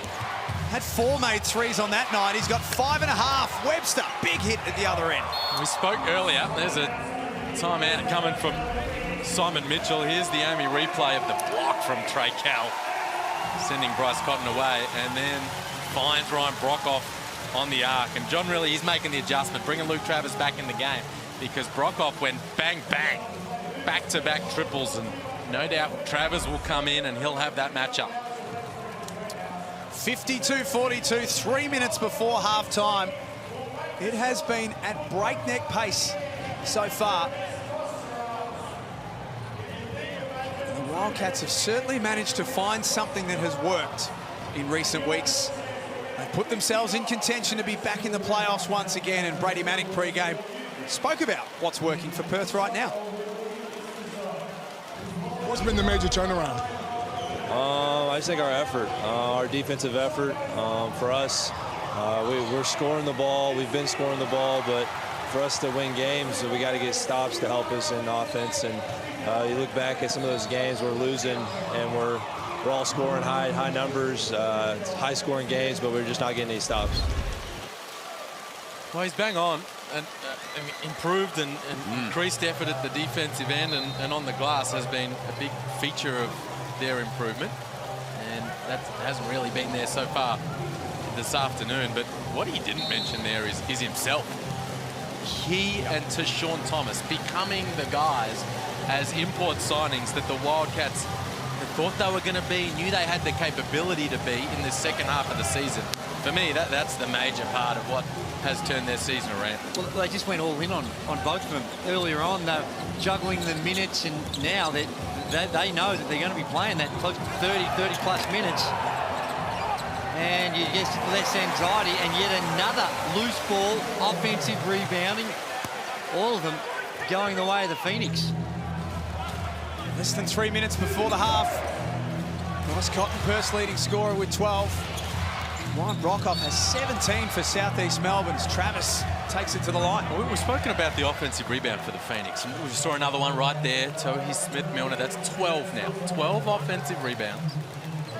Had 4 made threes on that night. He's got 5.5. Webster, big hit at the other end. We spoke earlier. There's a timeout coming from Simon Mitchell. Here's the Amy replay of the block from Trey Cal, sending Bryce Cotton away, and then finds Ryan Broekhoff on the arc. And John really is making the adjustment, bringing Luke Travers back in the game, because Broekhoff went bang, bang, back-to-back triples, and no doubt Travers will come in and he'll have that matchup. 52-42, 3 minutes before half-time. It has been at breakneck pace so far. And the Wildcats have certainly managed to find something that has worked in recent weeks. They've put themselves in contention to be back in the playoffs once again, and Brady Manning pre-game spoke about what's working for Perth right now. What's been the major turnaround? I just think our effort, our defensive effort. For us, we're scoring the ball. We've been scoring the ball, but for us to win games, we got to get stops to help us in offense. And you look back at some of those games we're losing, and we're all scoring high numbers, high-scoring games, but we're just not getting any stops. Well, he's bang on, and improved and increased effort at the defensive end and on the glass has been a big feature of their improvement, and that hasn't really been there so far this afternoon. But what he didn't mention there is himself. He and Tashawn Thomas becoming the guys as import signings that the Wildcats thought they were going to be, knew they had the capability to be in the second half of the season. For me, that's the major part of what has turned their season around. Well, they just went all in on both of them. Earlier on, they're juggling the minutes, and now they know that they're going to be playing that close to 30-plus minutes. And you get less anxiety, and yet another loose ball, offensive rebounding, all of them going the way of the Phoenix. Less than 3 minutes before the half. Bryce Cotton, Perth's leading scorer with 12. Ryan Broekhoff has 17 for South East Melbourne's. Travis takes it to the line. Well, we've spoken about the offensive rebound for the Phoenix, and we saw another one right there. Tohi Smith-Milner, that's 12 now. 12 offensive rebounds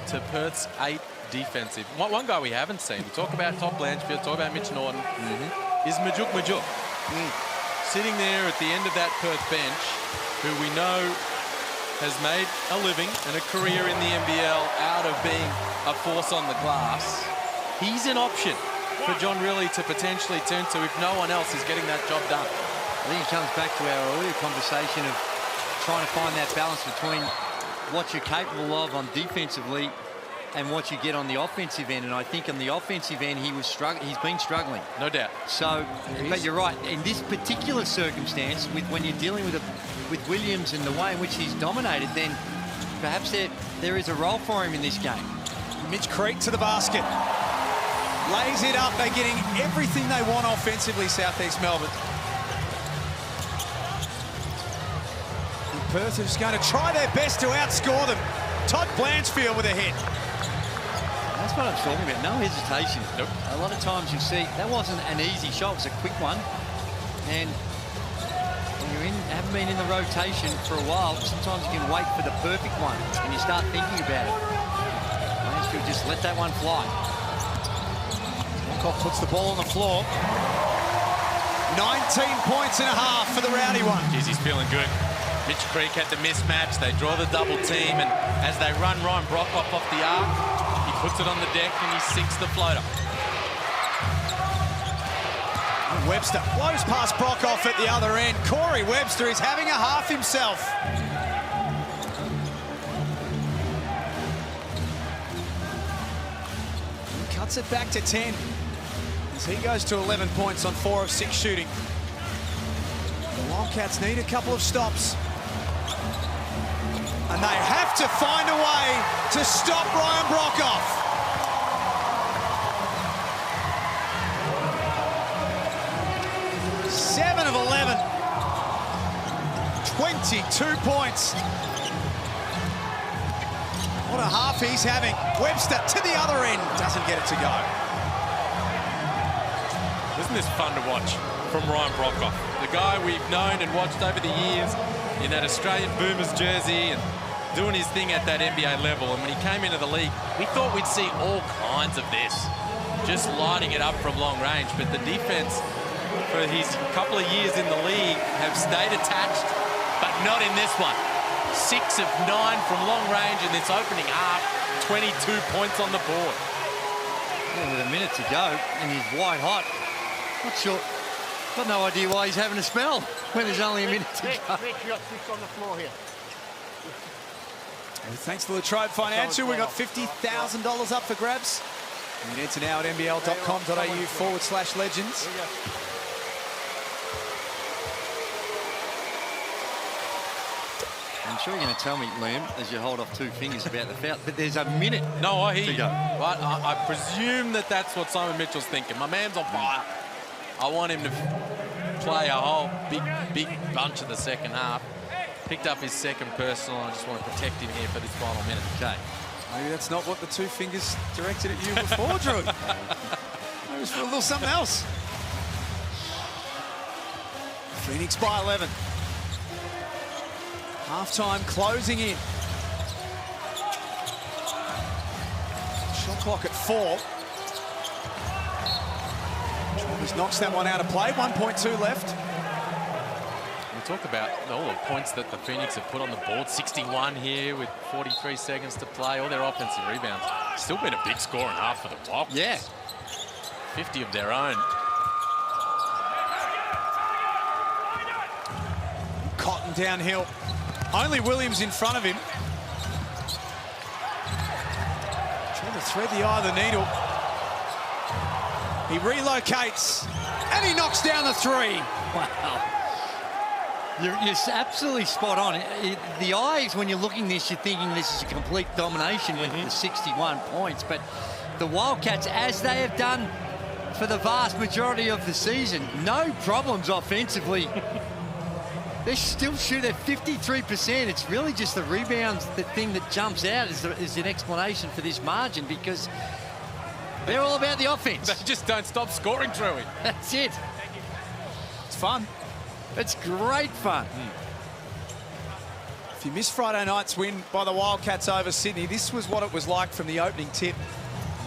to Perth's 8 defensive. One guy we haven't seen, we talk about Top Blanchfield, talk about Mitch Norton, is Majuk. Sitting there at the end of that Perth bench, who we know has made a living and a career in the NBL out of being a force on the glass. He's an option for John Rillie to potentially turn to if no one else is getting that job done. I think it comes back to our earlier conversation of trying to find that balance between what you're capable of on defensively and what you get on the offensive end. And I think on the offensive end, he's been struggling. No doubt. So, but you're right. In this particular circumstance, when you're dealing with Williams and the way in which he's dominated, then perhaps there is a role for him in this game. Mitch Creek to the basket. Lays it up. They're getting everything they want offensively, South East Melbourne. And Perth is going to try their best to outscore them. Todd Blanchfield with a hit. That's what I'm talking about. No hesitation. Nope. A lot of times you see that wasn't an easy shot. It was a quick one. And when you haven't been in the rotation for a while, sometimes you can wait for the perfect one and you start thinking about it. Blanchfield just let that one fly. Broekhoff puts the ball on the floor. 19 points and a half for the rowdy one. Jeez, he's feeling good. Mitch Creek had the mismatch. They draw the double team, and as they run Ryan Broekhoff off the arc, he puts it on the deck and he sinks the floater. And Webster blows past Broekhoff at the other end. Corey Webster is having a half himself. He cuts it back to 10 as he goes to 11 points on 4 of 6 shooting. The Wildcats need a couple of stops. And they have to find a way to stop Ryan Broekhoff. Seven of 11. 22 points. What What a half he's having. Webster to the other end. Doesn't get it to go. Isn't this fun to watch from Ryan Brockhoff? The guy we've known and watched over the years in that Australian Boomers jersey and doing his thing at that NBA level. And when he came into the league, we thought we'd see all kinds of this, just lighting it up from long range. But the defense for his couple of years in the league have stayed attached, but not in this one. 6 of 9 from long range in this opening half, 22 points on the board. Yeah, with a minute to go, and he's white hot. Not sure. Got no idea why he's having a spell when there's only a minute to go. Rick, you got 6 on the floor here. Thanks to Latrobe Financial, we got $50,000 up for grabs. You can enter now at nbl.com.au/legends. I'm sure you're going to tell me, Liam, as you hold off 2 fingers about the foul, but there's a minute No, I hear to you. go. But I presume that that's what Simon Mitchell's thinking. My man's on fire. I want him to play a whole big bunch of the second half. Picked up his second personal. I just want to protect him here for this final minute. Okay. Maybe that's not what the 2 fingers directed at you before, Drew. Maybe it was for a little something else. Phoenix by 11. Half-time closing in. Shot clock at 4. Travers knocks that one out of play. 1.2 left. We talk about all the points that the Phoenix have put on the board. 61 here with 43 seconds to play. All their offensive rebounds. Still been a big score and half for the Wildcats. Yeah. 50 of their own. Cotton downhill. Only Williams in front of him. Trying to thread the eye of the needle. He relocates and he knocks down the 3. Wow. You're absolutely spot on. The eyes, when you're looking this, you're thinking this is a complete domination with the 61 points. But the Wildcats, as they have done for the vast majority of the season, no problems offensively. They still shoot at 53%. It's really just the rebounds, the thing that jumps out is an explanation for this margin, because they're all about the offense. They just don't stop scoring, Drewy. That's it. It's fun. It's great fun. If you missed Friday night's win by the Wildcats over Sydney, this was what it was like from the opening tip.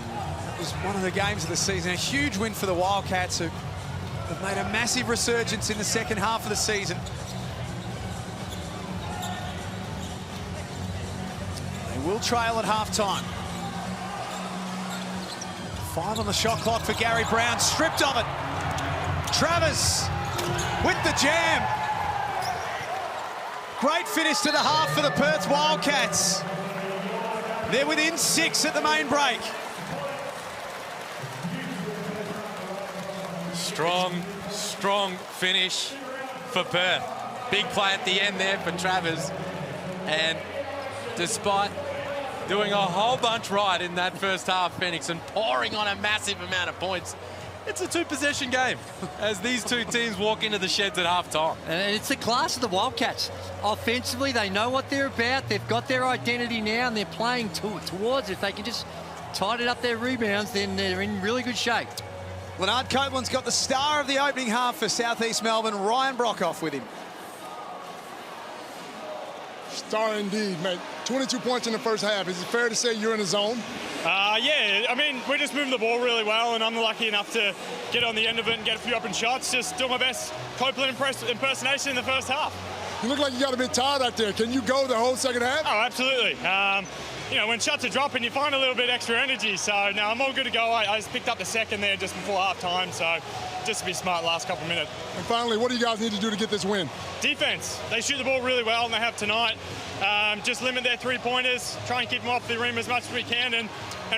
That was one of the games of the season. A huge win for the Wildcats, who have made a massive resurgence in the second half of the season. They will trail at halftime. 5 on the shot clock for Gary Brown, stripped of it. Travers with the jam. Great finish to the half for the Perth Wildcats. They're within 6 at the main break. Strong finish for Perth. Big play at the end there for Travers. And despite doing a whole bunch right in that first half, Phoenix, and pouring on a massive amount of points, it's a 2-possession game as these 2 teams walk into the sheds at half-time. And it's the class of the Wildcats. Offensively, they know what they're about. They've got their identity now, and they're playing towards it. If they can just tighten up their rebounds, then they're in really good shape. Leonard Copeland's got the star of the opening half for South East Melbourne, Ryan Brockhoff, with him. Star indeed, mate. 22 points in the first half. Is it fair to say you're in the zone? Yeah, I mean, we're just moving the ball really well, and I'm lucky enough to get on the end of it and get a few open shots. Just do my best Copeland impersonation in the first half. You look like you got a bit tired out there. Can you go the whole second half? Oh, absolutely. You know, when shots are dropping, you find a little bit extra energy. So, no, I'm all good to go. I just picked up the second there just before half-time, so just to be smart last couple of minutes. And finally, what do you guys need to do to get this win? Defense. They shoot the ball really well, and they have tonight. Just limit their 3-pointers, try and keep them off the rim as much as we can, and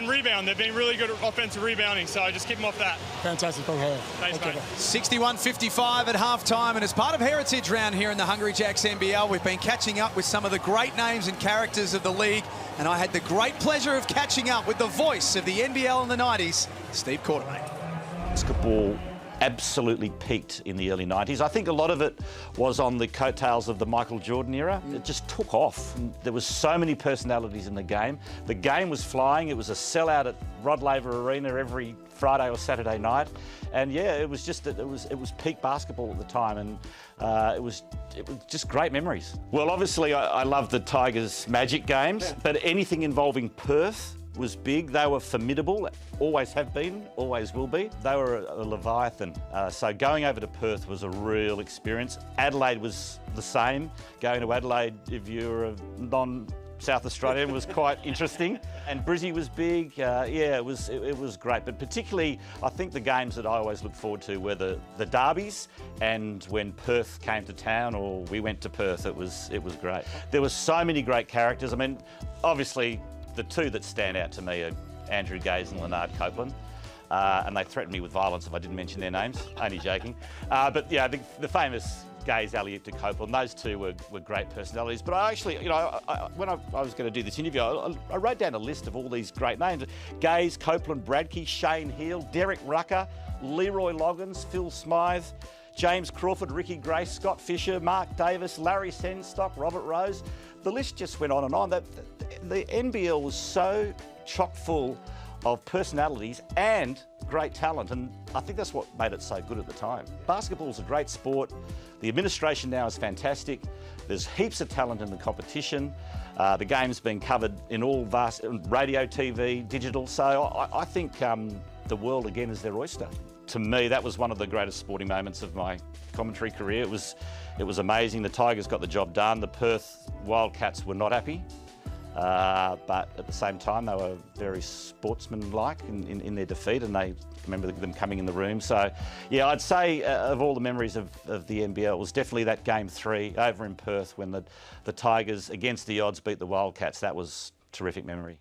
rebound. They've been really good at offensive rebounding, so just keep them off that. Fantastic. Thanks, mate. 61-55 at halftime, and as part of Heritage Round here in the Hungry Jacks NBL, we've been catching up with some of the great names and characters of the league, and I had the great pleasure of catching up with the voice of the NBL in the 90s, Steve Quartermain. Basketball absolutely peaked in the early 90s. I think a lot of it was on the coattails of the Michael Jordan era. It just took off. There was so many personalities in the game. The game was flying. It was a sellout at Rod Laver Arena every Friday or Saturday night. And yeah, it was peak basketball at the time, and it was just great memories. Well, obviously I love the Tigers Magic games, but anything involving Perth was big. They were formidable, always have been, always will be. They were a leviathan. So going over to Perth was a real experience. Adelaide was the same. Going to Adelaide, if you were a non-South Australian, was quite interesting. And Brizzy was big. Yeah, it was great. But particularly, I think the games that I always look forward to were the derbies, and when Perth came to town, or we went to Perth, it was great. There were so many great characters. I mean, obviously, the two that stand out to me are Andrew Gaze and Leonard Copeland. And they threatened me with violence if I didn't mention their names. Only joking. But yeah, the famous Gaze alley-oop to Copeland, those two were great personalities. But I actually, when I was going to do this interview, I wrote down a list of all these great names. Gaze, Copeland, Bradkey, Shane Heal, Derek Rucker, Leroy Loggins, Phil Smythe, James Crawford, Ricky Grace, Scott Fisher, Mark Davis, Larry Senstock, Robert Rose. The list just went on and on. The NBL was so chock full of personalities and great talent, and I think that's what made it so good at the time. Basketball's a great sport. The administration now is fantastic. There's heaps of talent in the competition. The game's been covered in all vast radio, TV, digital. So I think the world again is their oyster. To me, that was one of the greatest sporting moments of my commentary career. It was amazing. The Tigers got the job done. The Perth Wildcats were not happy. But at the same time, they were very sportsmanlike in their defeat, and I remember them coming in the room. So, yeah, I'd say of all the memories of the NBL, it was definitely that Game 3 over in Perth when the Tigers, against the odds, beat the Wildcats. That was a terrific memory.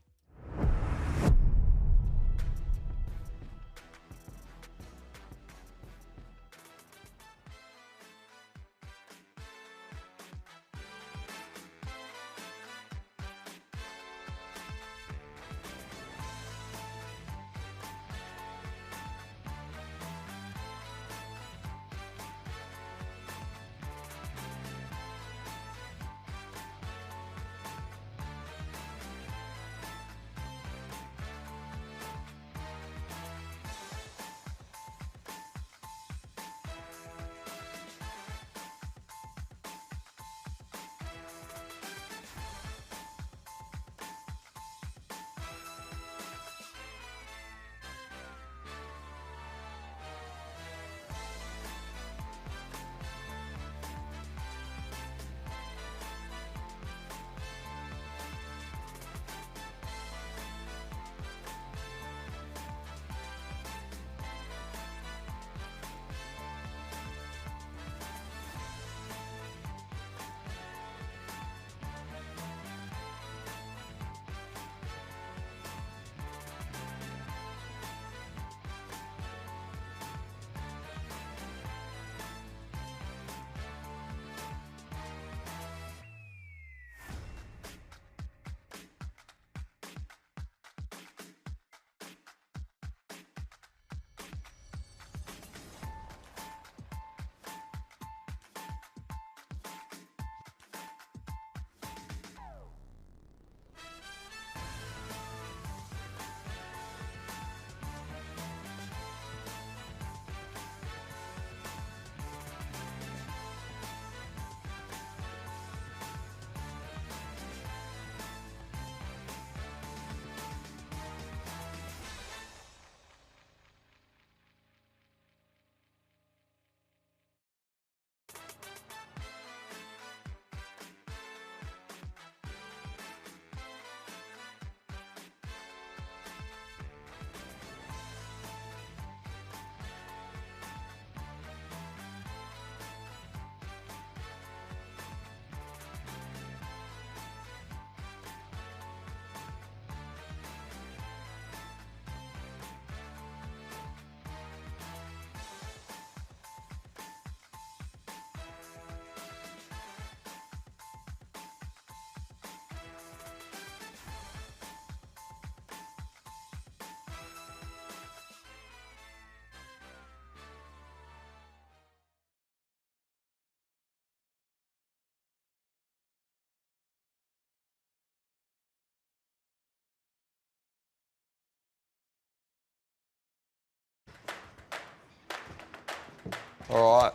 All right.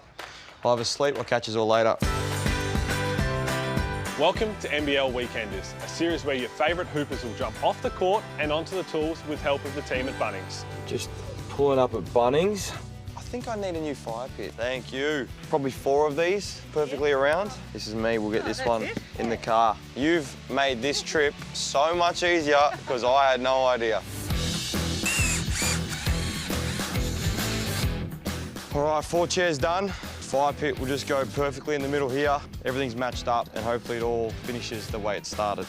I'll have a sleep. I'll catch you all later. Welcome to NBL Weekenders, a series where your favourite hoopers will jump off the court and onto the tools with help of the team at Bunnings. Just pulling up at Bunnings. I think I need a new fire pit. Thank you. Probably 4 of these, perfectly around. This is me. We'll get this one in the car. You've made this trip so much easier because I had no idea. All right, 4 chairs done. Fire pit will just go perfectly in the middle here. Everything's matched up and hopefully it all finishes the way it started.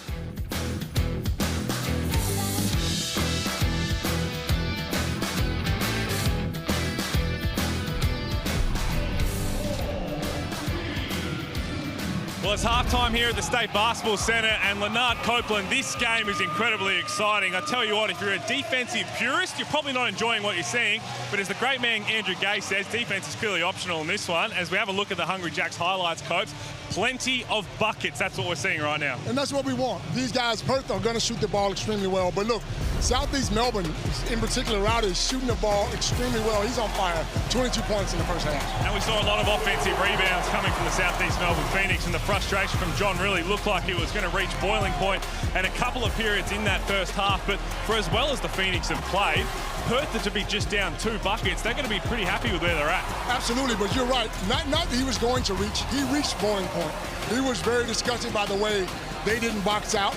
Well, it's halftime here at the State Basketball Centre, and Lennard Copeland, this game is incredibly exciting. I tell you what, if you're a defensive purist, you're probably not enjoying what you're seeing, but as the great man Andrew Gay says, defense is clearly optional in this one. As we have a look at the Hungry Jacks highlights, Copes, plenty of buckets. That's what we're seeing right now. And that's what we want. These guys, Perth, are going to shoot the ball extremely well. But look, Southeast Melbourne, in particular, Rowdy, is shooting the ball extremely well. He's on fire. 22 points in the first half. And we saw a lot of offensive rebounds coming from the Southeast Melbourne Phoenix, and the frustration from John really looked like it was going to reach boiling point and a couple of periods in that first half. But for as well as the Phoenix have played, Perth to be just down 2 buckets, they're going to be pretty happy with where they're at. Absolutely, but you're right. Not that he was going to reach. He reached boiling point. He was very disgusted by the way they didn't box out.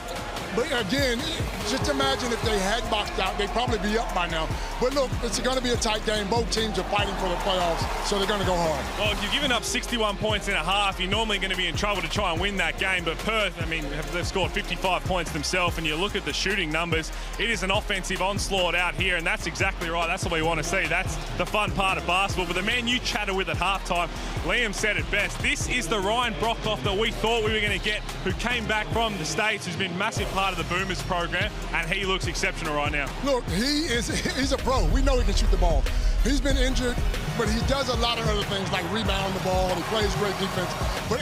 But again, just imagine if they had boxed out, they'd probably be up by now. But look, it's going to be a tight game. Both teams are fighting for the playoffs, so they're going to go hard. Well, if you've given up 61 points in a half, you're normally going to be in trouble to try and win that game. But Perth, I mean, they've scored 55 points themselves, and you look at the shooting numbers, it is an offensive onslaught out here, and that's exactly right. That's what we want to see. That's the fun part of basketball. But the man you chatted with at halftime, Liam said it best. This is the Ryan Brockhoff that we thought we were going to get, who came back from the States, who's been a massive part of the Boomers program, and he looks exceptional right now. Look, he's a pro. We know he can shoot the ball. He's been injured, but he does a lot of other things like rebound the ball. He plays great defense. But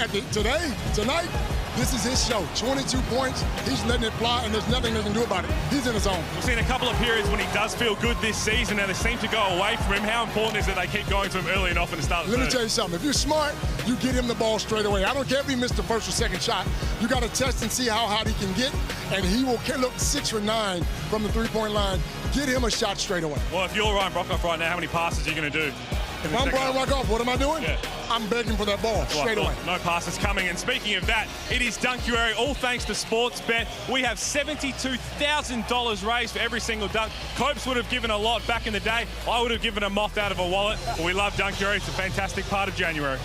tonight, this is his show. 22 points, he's letting it fly, and there's nothing they can do about it. He's in his zone. We've seen a couple of periods when he does feel good this season, and they seem to go away from him. How important is it they keep going to him early and often to start the Let me third? tell you something. If you're smart, you get him the ball straight away. I don't care if he missed the first or second shot. You got to test and see how hot he can get, and he will look 6 for 9 from the three-point line. Get him a shot straight away. Well, if you're Ryan Brockhoff right now, how many passes are you going to do? If I'm Brian Brockhoff, what am I doing? Yeah. I'm begging for that ball straight away. No passes coming. And speaking of that, it is Dunkuary, all thanks to Sportsbet. We have $72,000 raised for every single dunk. Copes would have given a lot back in the day. I would have given a moth out of a wallet. But we love Dunkuary. It's a fantastic part of January.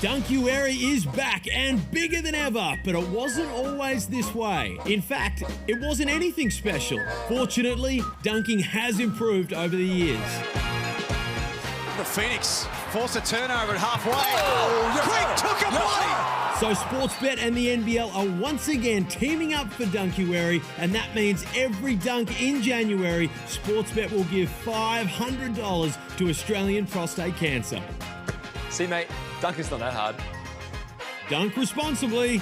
Dunkuary is back and bigger than ever, but it wasn't always this way. In fact, it wasn't anything special. Fortunately, dunking has improved over the years. The Phoenix forced a turnover at halfway. Quick, took a play. So Sportsbet and the NBL are once again teaming up for Dunkuary, and that means every dunk in January, Sportsbet will give $500 to Australian prostate cancer. See, mate, dunking's not that hard. Dunk responsibly.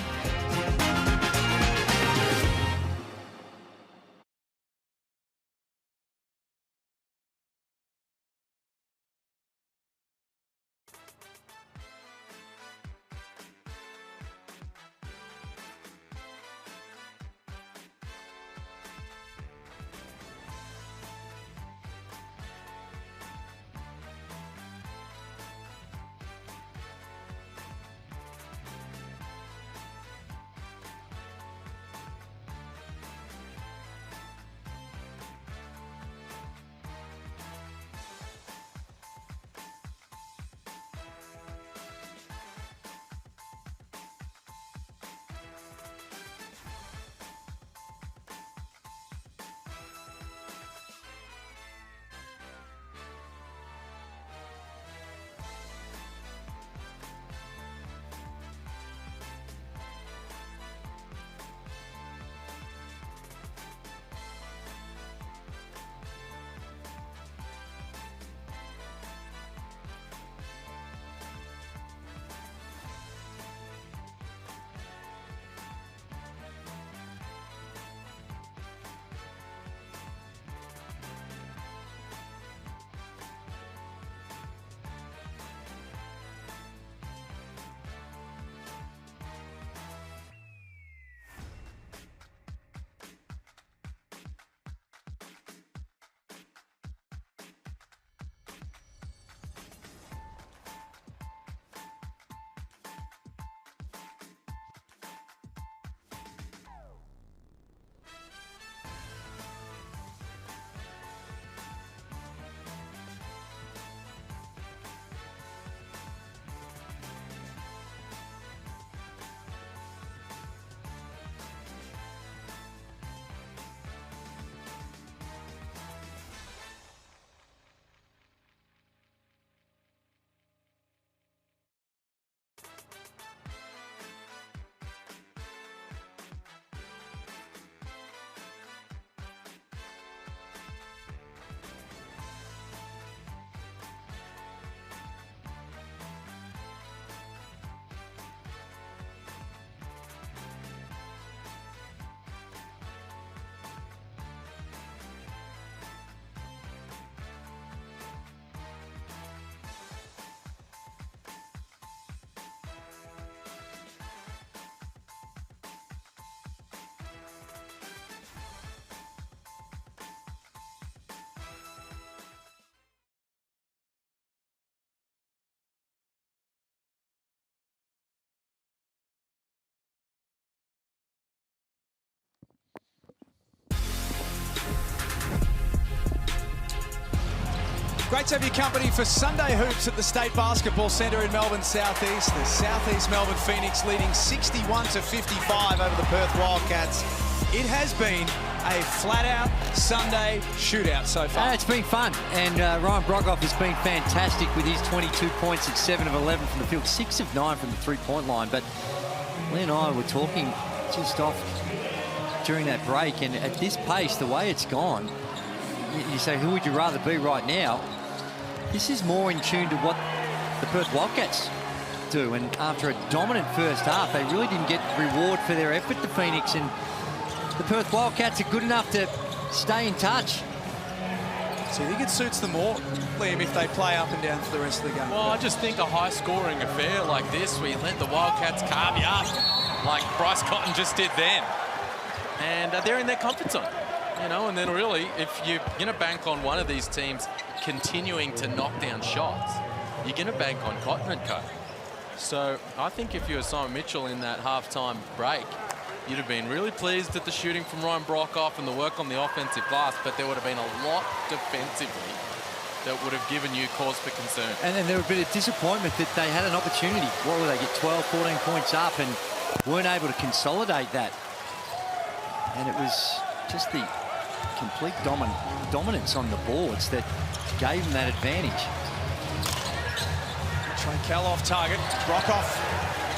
Great to have your company for Sunday Hoops at the State Basketball Centre in Melbourne Southeast. The Southeast Melbourne Phoenix leading 61-55 over the Perth Wildcats. It has been a flat-out Sunday shootout so far. It's been fun, and Ryan Brokoff has been fantastic with his 22 points at 7 of 11 from the field, 6 of 9 from the three-point line. But Lee and I were talking just off during that break, and at this pace, the way it's gone, you say, who would you rather be right now? This is more in tune to what the Perth Wildcats do, and after a dominant first half, they really didn't get reward for their effort, the Phoenix, and the Perth Wildcats are good enough to stay in touch. So you think it suits them more, Liam, if they play up and down for the rest of the game? Well, I just think a high-scoring affair like this, where you let the Wildcats carve you up, like Bryce Cotton just did then, and they're in their comfort zone. You know, and then really, if you're going to bank on one of these teams continuing to knock down shots, you're going to bank on Cotton and Co. So I think if you were Simon Mitchell in that halftime break, you'd have been really pleased at the shooting from Ryan Brokoff and the work on the offensive glass, but there would have been a lot defensively that would have given you cause for concern. And then there would be a disappointment that they had an opportunity. What would they get, 12, 14 points up, and weren't able to consolidate that. And it was just the complete dominance on the boards that gave them that advantage. Trey Kell off target. Brokoff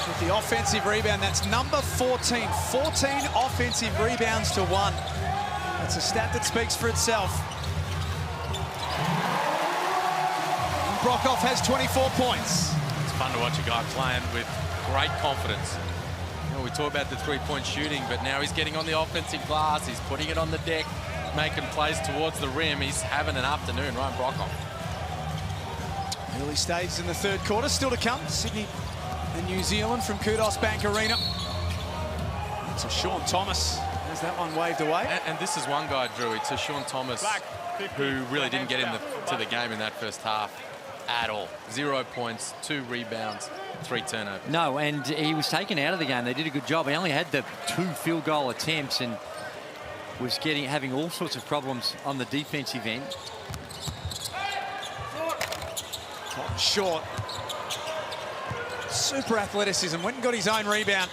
with the offensive rebound. That's number 14. 14 offensive rebounds to 1. That's a stat that speaks for itself. And Brokoff has 24 points. It's fun to watch a guy playing with great confidence. You know, we talk about the three-point shooting, but now he's getting on the offensive glass. He's putting it on the deck, making plays towards the rim. He's having an afternoon, Ryan Brokoff. Early stages in the third quarter, still to come. Sydney and New Zealand from Kudos Bank Arena. It's a Sean Thomas. There's that one waved away. And this is one guy, Drew. It's a Sean Thomas who really didn't get into the game in that first half at all. 0 points, 2 rebounds, 3 turnovers. No, and he was taken out of the game. They did a good job. He only had the 2 field goal attempts and was having all sorts of problems on the defensive end. Cotton short. Super athleticism. Went and got his own rebound.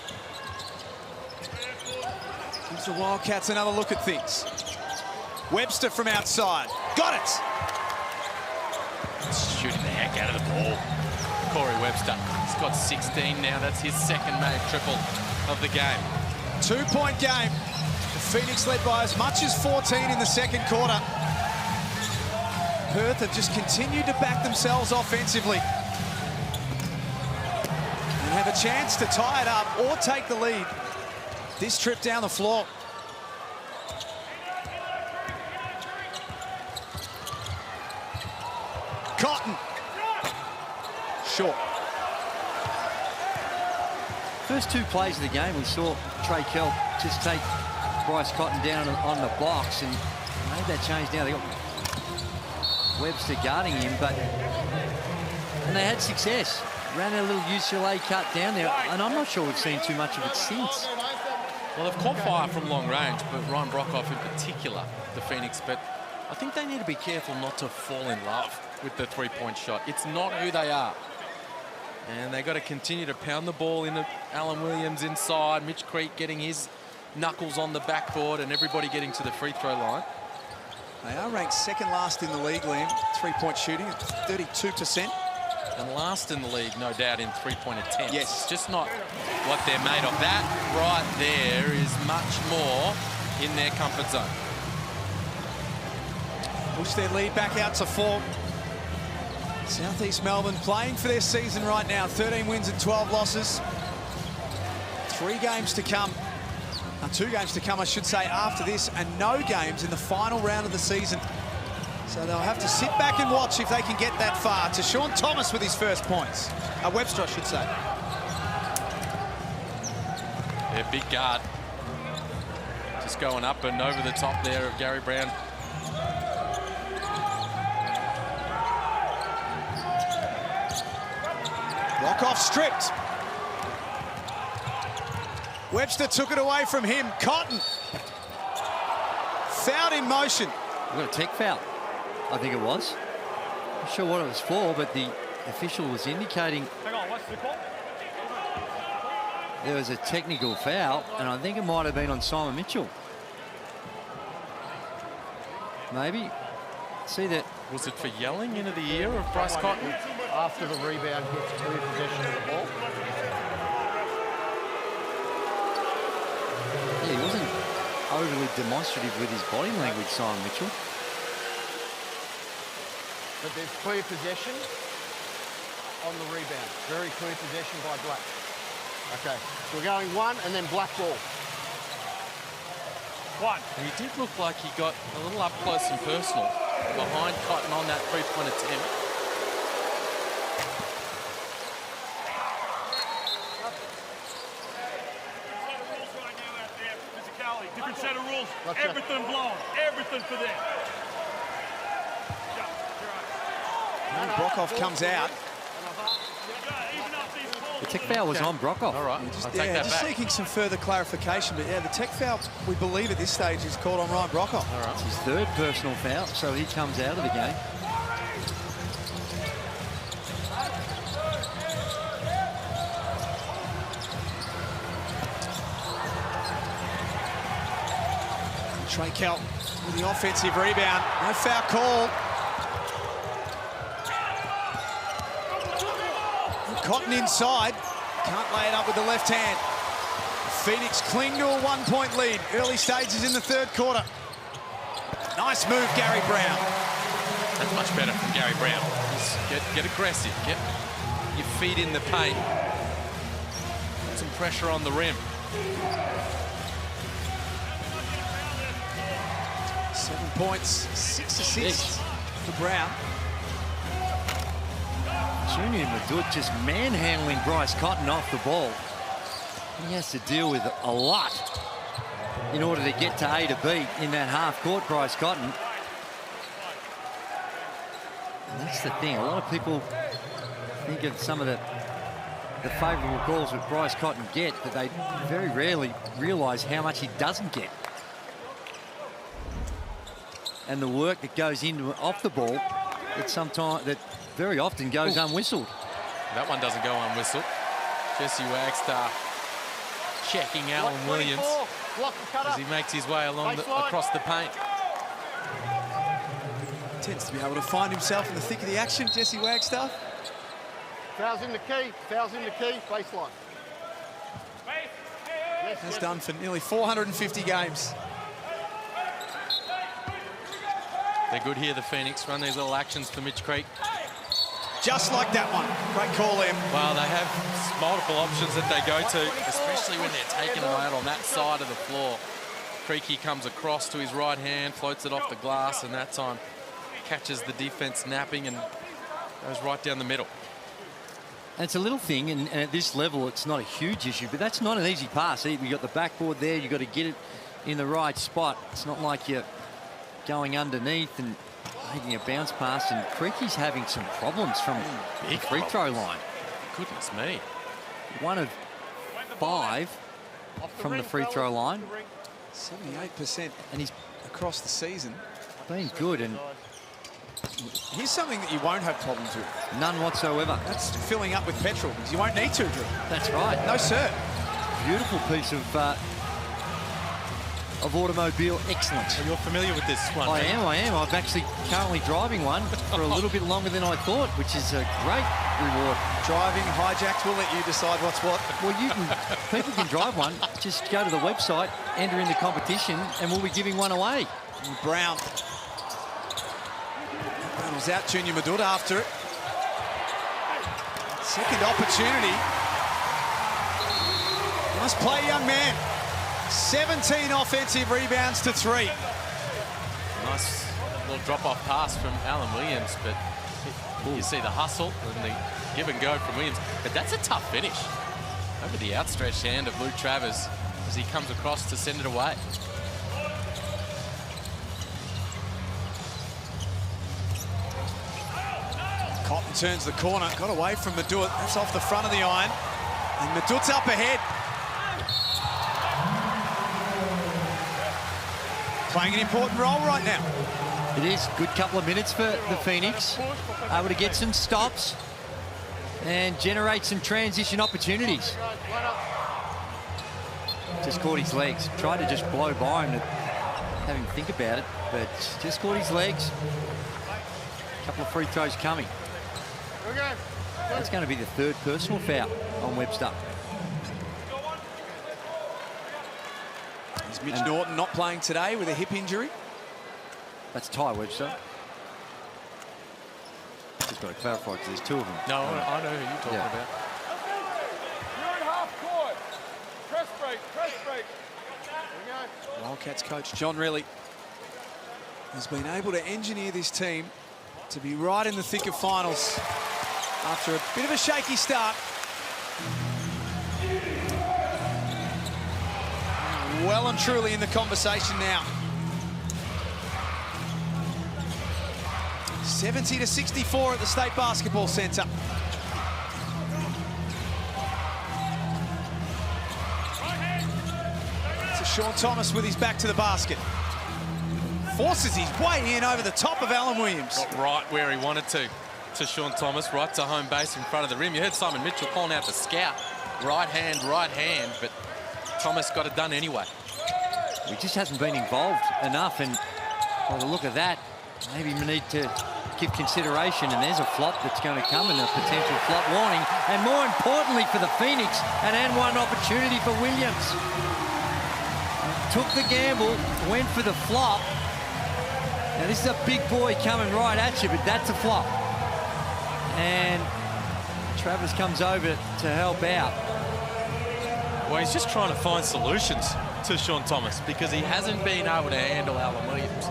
Gives the Wildcats another look at things. Webster from outside. Got it! Shooting the heck out of the ball. Corey Webster. He's got 16 now. That's his second made triple of the game. 2-point game. The Phoenix led by as much as 14 in the second quarter. Perth have just continued to back themselves offensively and have a chance to tie it up or take the lead this trip down the floor. Cotton. Short. First 2 plays of the game, we saw Trey Kell just take Bryce Cotton down on the box and made that change now. They got Webster guarding him, and they had success. Ran a little UCLA cut down there, and I'm not sure we've seen too much of it since. Well, they've caught fire from long range, but Ryan Brokoff in particular, the Phoenix, but I think they need to be careful not to fall in love with the three-point shot. It's not who they are. And they've got to continue to pound the ball into Alan Williams inside, Mitch Creek getting his knuckles on the backboard, and everybody getting to the free throw line. They are ranked second last in the league, Liam. Three-point shooting at 32%. And last in the league, no doubt, in three-point attempts. Yes. It's just not what they're made of. That right there is much more in their comfort zone. Push their lead back out to 4. Southeast Melbourne playing for their season right now. 13 wins and 12 losses. 3 games to come. 2 games to come, I should say, after this, and no games in the final round of the season. So they'll have to sit back and watch if they can get that far. To Sean Thomas with his first points. Webster, I should say. Their big guard. Just going up and over the top there of Gary Brown. Brokoff stripped. Webster took it away from him. Cotton. Fouled in motion. We got a tech foul, I think it was. not sure what it was for, but the official was indicating Hang on, what's the call? there was a technical foul, and I think it might have been on Simon Mitchell. Maybe. See that? Was it for yelling into the ear of Bryce Cotton? After the rebound gets clear possession of the ball. Yeah, he wasn't overly demonstrative with his body language, Simon Mitchell. But there's clear possession on the rebound. Very clear possession by Black. Okay, so we're going one and then Black ball. One. He did look like he got a little up close and personal behind Cotton on that three-point attempt. Different set of rules. Gotcha. Everything blown. Everything for them. Brockhoff comes out. The tech foul was on Brockhoff. All right, Just, I'll take that just back. seeking some further clarification, but yeah, the tech foul, we believe at this stage, is called on Ryan Brockhoff. All right. It's his third personal foul, so he comes out of the game. Trey Kelton with the offensive rebound. No foul call. Cotton inside. Can't lay it up with the left hand. Phoenix cling to a 1-point lead. Early stages in the third quarter. Nice move, Gary Brown. That's much better from Gary Brown. Just get aggressive. Get your feet in the paint. Put some pressure on the rim. 7 points, 6 assists for Brown. Junior Madut just manhandling Bryce Cotton off the ball. He has to deal with a lot in order to get to A to B in that half court, Bryce Cotton. And that's the thing. A lot of people think of some of the favourable calls that Bryce Cotton gets, but they very rarely realise how much he doesn't get. And the work that goes into off the ball that very often goes unwhistled. That one doesn't go unwhistled. Jesse Wagstaff checking Alan Williams as he makes his way along across the paint. Tends to be able to find himself in the thick of the action, Jesse Wagstaff. Fouls in the key, baseline. Has done for nearly 450 games. They're good here, the Phoenix. Run these little actions for Mitch Creek. Just like that one. Great call, Em. Well, they have multiple options that they go to, especially when they're taking them out on that side of the floor. Creaky comes across to his right hand, floats it off the glass, and that time catches the defense napping and goes right down the middle. And it's a little thing, and at this level, it's not a huge issue, but that's not an easy pass. You've got the backboard there, you've got to get it in the right spot. It's not like you're going underneath and making a bounce pass, and Creaky's having some problems from the free throw line. Goodness me. 1 of 5 from the free throw line. 78% and he's across the season. Been good, and here's something that you won't have problems with. None whatsoever. That's filling up with petrol, because you won't need to, Drew. That's right. No, sir. Beautiful piece of automobile excellence. So you're familiar with this one? I am. I'm actually currently driving one for a little bit longer than I thought, which is a great reward. Driving hijacked will let you decide what's what. Well, people can drive one. Just go to the website, enter in the competition, and we'll be giving one away. And Brown was out. Junior Madut after it. Second opportunity. Must play, young man. 17 offensive rebounds to 3. Nice little drop-off pass from Alan Williams, but you see the hustle and the give and go from Williams. But that's a tough finish. Over the outstretched hand of Luke Travers as he comes across to send it away. Cotton turns the corner, got away from Madut. That's off the front of the iron. And Madut's up ahead. Playing an important role right now. It is a good couple of minutes for the Phoenix. Able to get some stops and generate some transition opportunities. Just caught his legs. Tried to just blow by him to have him think about it, but just caught his legs. A couple of free throws coming. That's going to be the third personal foul on Webster. Is Mitch Norton not playing today with a hip injury? That's Ty Webster. Just got to clarify because there's two of them. No, I know who you're talking about. You're in half court. Press break, press break. Wildcats coach John Relly has been able to engineer this team to be right in the thick of finals after a bit of a shaky start. Well and truly in the conversation now. 70-64 at the State Basketball Centre. So Sean Thomas with his back to the basket. Forces his way in over the top of Alan Williams. Got right where he wanted to Sean Thomas, right to home base in front of the rim. You heard Simon Mitchell calling out the scout. Right hand, but Thomas got it done anyway. He just hasn't been involved enough, and by the look of that, maybe we need to give consideration, and there's a flop that's going to come, and a potential flop warning, and more importantly for the Phoenix, an and one opportunity for Williams. Took the gamble, went for the flop. Now this is a big boy coming right at you, but that's a flop. And Travis comes over to help out. Well, he's just trying to find solutions to Sean Thomas because he hasn't been able to handle Alan Williams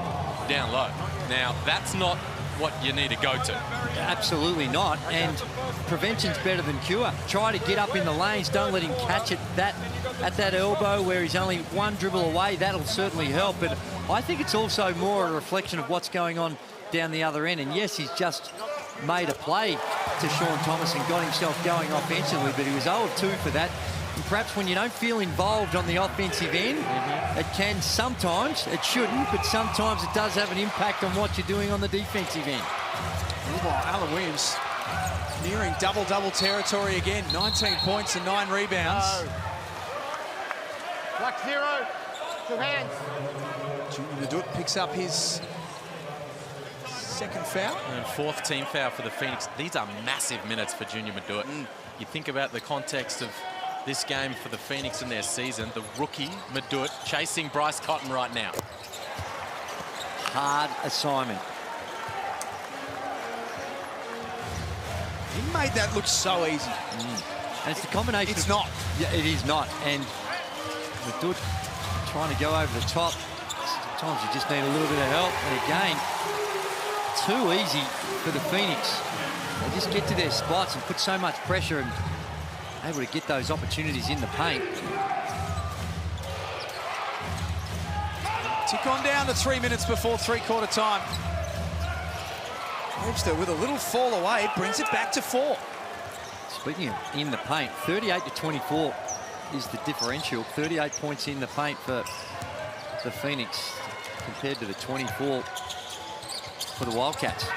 down low. Now, that's not what you need to go to. Absolutely not, and prevention's better than cure. Try to get up in the lanes, don't let him catch it at that elbow where he's only one dribble away. That'll certainly help, but I think it's also more a reflection of what's going on down the other end. And yes, he's just made a play to Sean Thomas and got himself going offensively, but he was 0 of 2 for that. And perhaps when you don't feel involved on the offensive end, it can sometimes, it shouldn't, but sometimes it does have an impact on what you're doing on the defensive end. Meanwhile, Alan Williams nearing double-double territory again. 19 points and 9 rebounds. Black 0, 2 hands. Junior Nadut picks up his second foul. And fourth team foul for the Phoenix. These are massive minutes for Junior Nadut. You think about the context of this game for the Phoenix in their season. The rookie Nadut chasing Bryce Cotton right now. Hard assignment. He made that look so easy. And it's the combination. It's not. Yeah, it is not. And Nadut trying to go over the top. Sometimes you just need a little bit of help. And again, too easy for the Phoenix. They just get to their spots and put so much pressure and able to get those opportunities in the paint. Tick on down to 3 minutes before three-quarter time. Webster with a little fall away, brings it back to 4. Speaking of in the paint, 38-24 is the differential. 38 points in the paint for the Phoenix compared to the 24 for the Wildcats. Here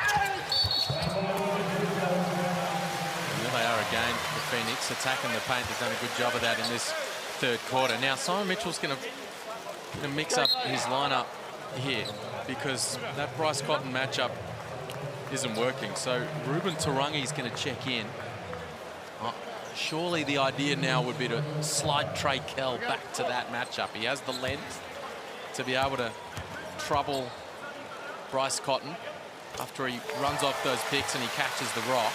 they are again, the Phoenix attacking the paint. They've done a good job of that in this third quarter. Now Simon Mitchell's going to mix up his lineup here because that Bryce Cotton matchup isn't working. So Ruben Tarangi's going to check in. Surely the idea now would be to slide Trey Kell back to that matchup. He has the length to be able to trouble Bryce Cotton after he runs off those picks and he catches the rock.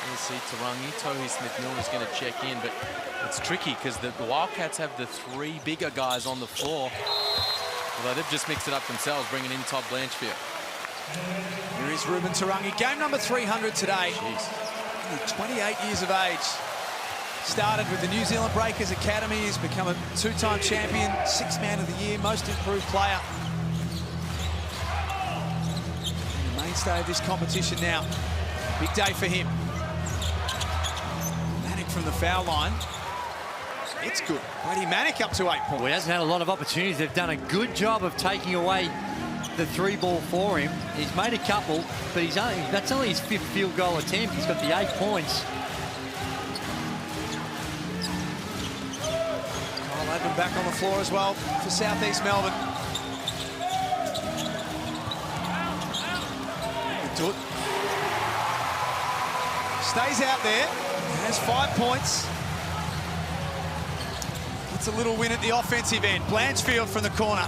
You see Tarangi, Tohi Smith-Milne is going to check in, but it's tricky because the Wildcats have the 3 bigger guys on the floor, although they've just mixed it up themselves, bringing in Todd Blanchfield. Here is Ruben Tarangi, game number 300 today. Jeez. Only 28 years of age. Started with the New Zealand Breakers Academy. He's become a 2-time champion, 6th man of the year, most improved player. And the mainstay of this competition now. Big day for him. Manick from the foul line. It's good. Brady Manick up to 8 points. Well, he hasn't had a lot of opportunities. They've done a good job of taking away the 3-ball for him. He's made a couple, but that's only his 5th field goal attempt. He's got the 8 points. Kyle Adman back on the floor as well for South East Melbourne. Dut stays out there, has 5 points. Gets a little win at the offensive end. Blanchfield from the corner.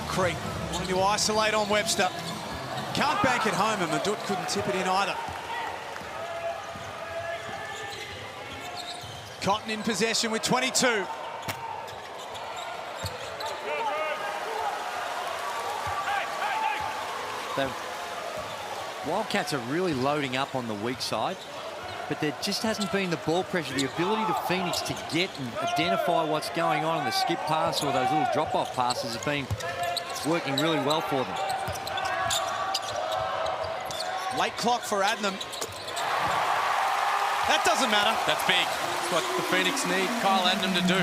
Creek wanting to isolate on Webster. Can't bank it home, and Madut couldn't tip it in either. Cotton in possession with 22. The Wildcats are really loading up on the weak side, but there just hasn't been the ball pressure, the ability to Phoenix to get and identify what's going on the skip pass or those little drop-off passes have been working really well for them. Late clock for Adnam. That doesn't matter. That's big. That's what the Phoenix need Kyle Adnam to do.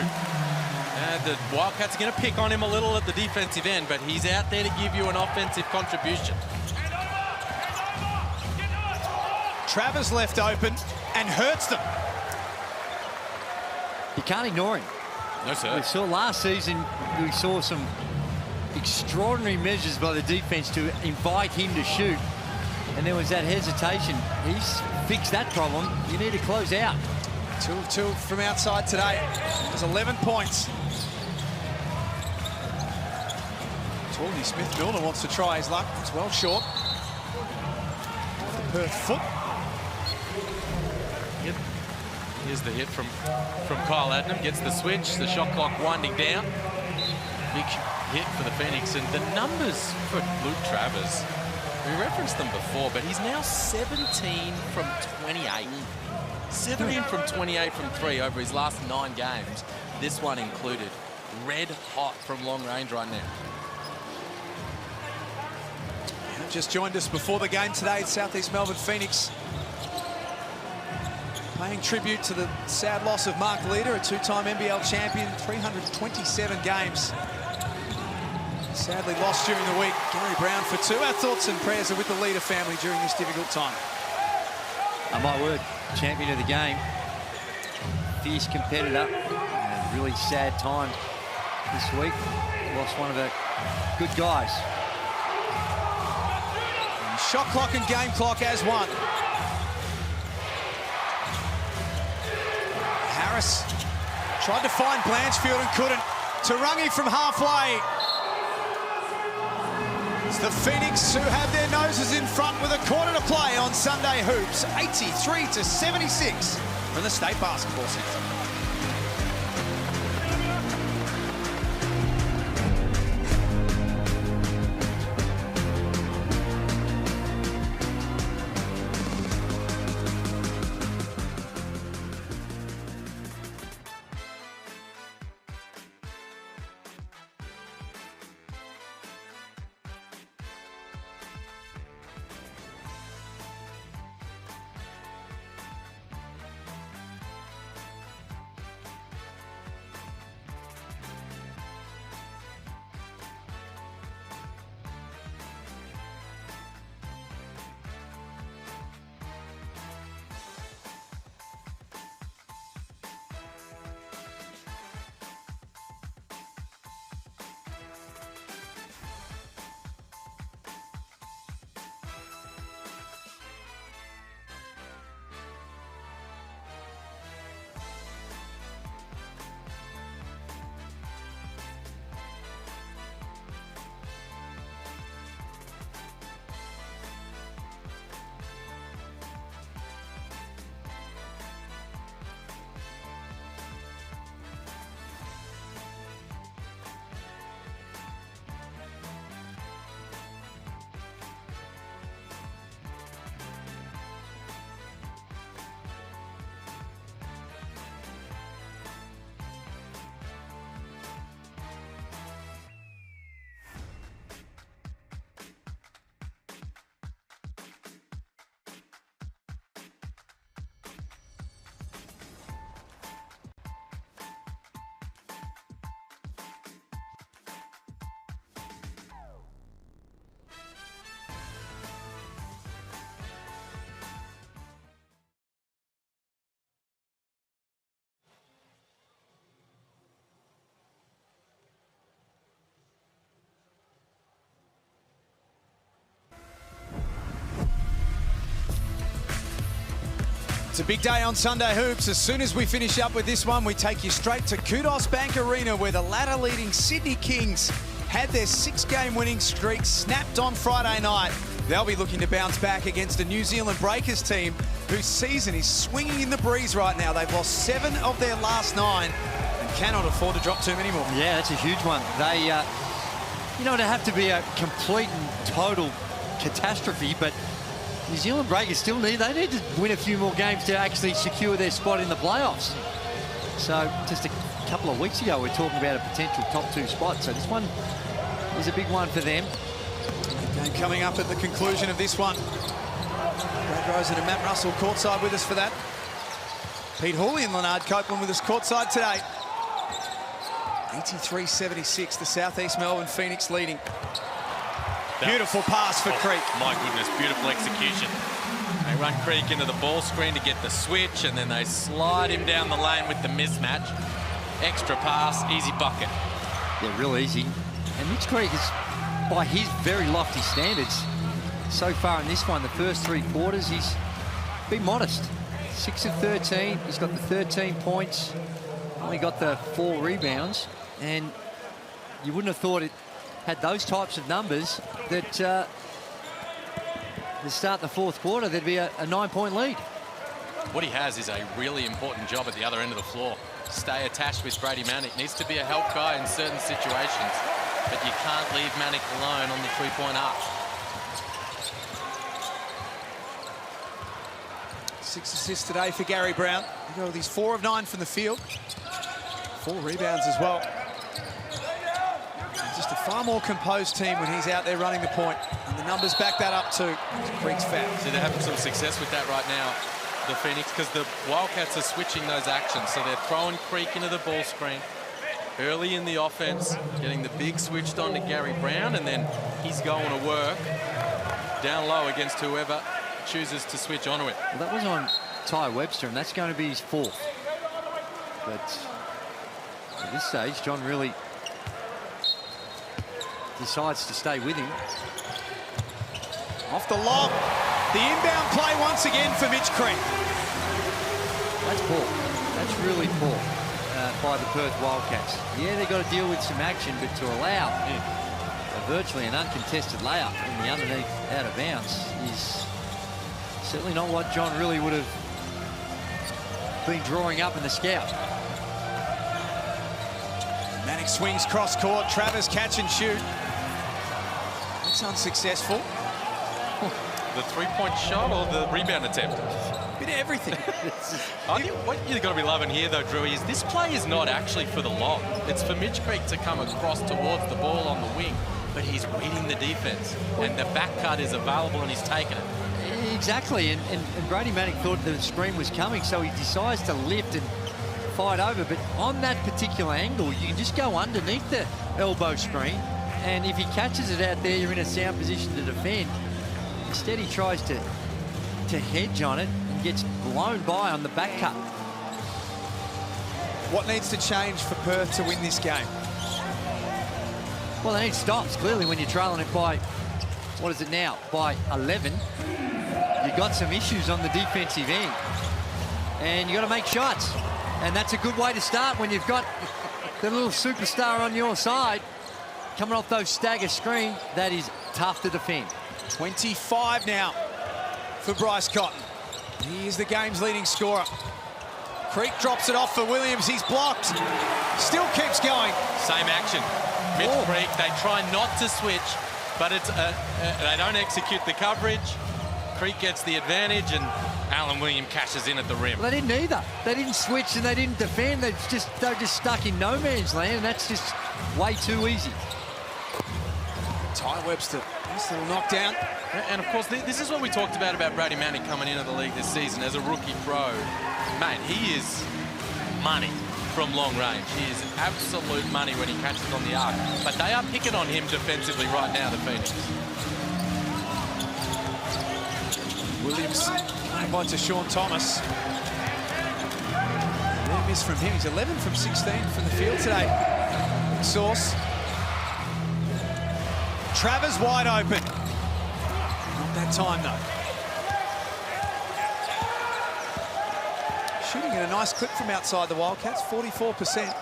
And the Wildcats are going to pick on him a little at the defensive end, but he's out there to give you an offensive contribution. Travers left open and hurts them. You can't ignore him. No, sir. We saw last season, we saw some extraordinary measures by the defense to invite him to shoot. And there was that hesitation. He's fixed that problem. You need to close out. 2 of 2 from outside today. There's 11 points. Torney Smith-Milner wants to try his luck. It's well short. The Perth foot. Yep. Here's the hit from Kyle Adnam. Gets the switch. The shot clock winding down. Big hit for the Phoenix. And the numbers for Luke Travers, we referenced them before, but he's now 17 from 28. 17 from 28 from 3 over his last 9 games. This one included. Red hot from long range right now. Just joined us before the game today at South East Melbourne Phoenix. Paying tribute to the sad loss of Mark Leader, a 2-time NBL champion, 327 games. Sadly lost during the week. Gary Brown for 2. Our thoughts and prayers are with the Leader family during this difficult time. Oh, my word, champion of the game. Fierce competitor. And a really sad time this week. Lost one of our good guys. And shot clock and game clock as one. Harris tried to find Blanchfield and couldn't. Tarangi from halfway. It's the Phoenix who have their noses in front with a quarter to play on Sunday Hoops. 83-76 from the State Basketball Centre. It's a big day on Sunday Hoops. As soon as we finish up with this one, we take you straight to Kudos Bank Arena, where the ladder-leading Sydney Kings had their 6-game winning streak snapped on Friday night. They'll be looking to bounce back against a New Zealand Breakers team whose season is swinging in the breeze right now. They've lost 7 of their last 9 and cannot afford to drop too many more. Yeah, that's a huge one. They, you know, it'd have to be a complete and total catastrophe, but New Zealand Breakers still need to win a few more games to actually secure their spot in the playoffs. So just a couple of weeks ago, we were talking about a potential top 2 spot. So this one is a big one for them. Game coming up at the conclusion of this one. Brad Rosen and Matt Russell courtside with us for that. Pete Hooley and Leonard Copeland with us courtside today. 83-76, the Southeast Melbourne Phoenix leading. Beautiful pass for Creek. My goodness, beautiful execution. They run Creek into the ball screen to get the switch, and then they slide him down the lane with the mismatch. Extra pass, easy bucket. Yeah, real easy. And Mitch Creek is, by his very lofty standards, so far in this one, the first 3 quarters, he's been modest. 6 of 13, he's got the 13 points, only got the 4 rebounds, and you wouldn't have thought it had those types of numbers that to start the 4th quarter, there'd be a 9-point lead. What he has is a really important job at the other end of the floor. Stay attached with Brady Manick. Needs to be a help guy in certain situations, but you can't leave Manick alone on the 3-point arc. 6 assists today for Gary Brown. He's 4 of 9 from the field. 4 rebounds as well. Just a far more composed team when he's out there running the point. And the numbers back that up too. Creek's foul. So they're having some success with that right now, the Phoenix, because the Wildcats are switching those actions. So they're throwing Creek into the ball screen early in the offense, getting the big switched on to Gary Brown, and then he's going to work down low against whoever chooses to switch onto it. Well, that was on Ty Webster, and that's going to be his 4th. But at this stage, John really decides to stay with him. Off the lob. The inbound play once again for Mitch Creek. That's poor. That's really poor by the Perth Wildcats. Yeah, they've got to deal with some action, but to allow virtually an uncontested layup in the underneath out of bounds is certainly not what John really would have been drawing up in the scout. Manick swings cross court. Travers catch and shoot. It's unsuccessful. The 3-point shot or the rebound attempt? Bit of everything. I think what you've got to be loving here, though, Drew, is this play is not actually for the lob. It's for Mitch Creek to come across towards the ball on the wing, but he's reading the defense, and the back cut is available, and he's taken it. Exactly, and Brady Manick thought the screen was coming, so he decides to lift and fight over. But on that particular angle, you can just go underneath the elbow screen, and if he catches it out there, you're in a sound position to defend. Instead, he tries to hedge on it and gets blown by on the back cut. What needs to change for Perth to win this game? Well, they need stops. Clearly, when you're trailing it by, what is it now, by 11, you've got some issues on the defensive end. And you've got to make shots. And that's a good way to start when you've got the little superstar on your side coming off those stagger screen. That is tough to defend. 25 now for Bryce Cotton. He is the game's leading scorer. Creek drops it off for Williams. He's blocked. Still keeps going. Same action. Mitch Creek, they try not to switch, but it's they don't execute the coverage. Creek gets the advantage, and Alan Williams cashes in at the rim. Well, they didn't either. They didn't switch and they didn't defend. They're just stuck in no man's land, and that's just way too easy. Ty Webster, nice little knockdown. And of course, this is what we talked about Brady Manick coming into the league this season as a rookie pro. Mate, he is money from long range. He is absolute money when he catches on the arc. But they are picking on him defensively right now, the Phoenix. Williams by to Sean Thomas. Rare miss from him. He's 11 from 16 from the field today. Sauce. Travers wide open. Not that time, though. Shooting at a nice clip from outside the Wildcats, 44%.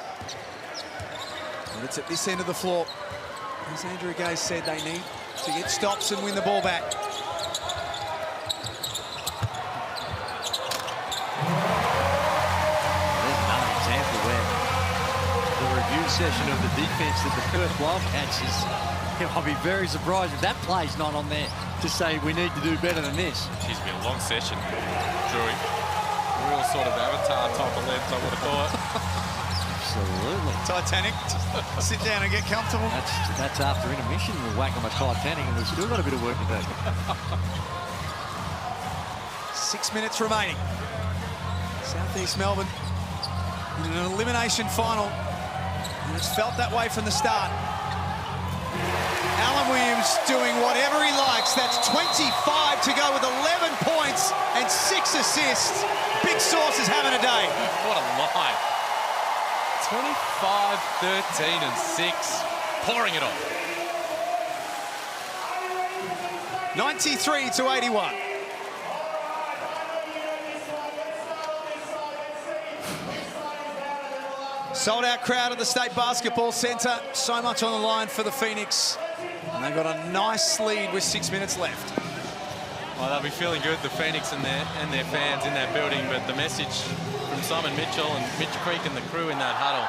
And it's at this end of the floor. As Andrew Gay said, they need to get stops and win the ball back. Review session of the defense of the Perth Wildcats is, I'll be very surprised if that play's not on there to say we need to do better than this. It's been a long session, Drewy. Real sort of Avatar type of length, I would have thought. Absolutely. Titanic, sit down and get comfortable. That's after intermission. We're whacking my Titanic and we've still got a bit of work to do. 6 minutes remaining. Southeast Melbourne in an elimination final. And it's felt that way from the start. Alan Williams doing whatever he likes. That's 25 to go with 11 points and 6 assists. Big Sauce is having a day. What a line. 25, 13 and 6. Pouring it on. 93 to 81. Sold out crowd at the State Basketball Centre. So much on the line for the Phoenix. And they've got a nice lead with 6 minutes left. Well, they'll be feeling good, the Phoenix and their fans in that building, but the message from Simon Mitchell and Mitch Creek and the crew in that huddle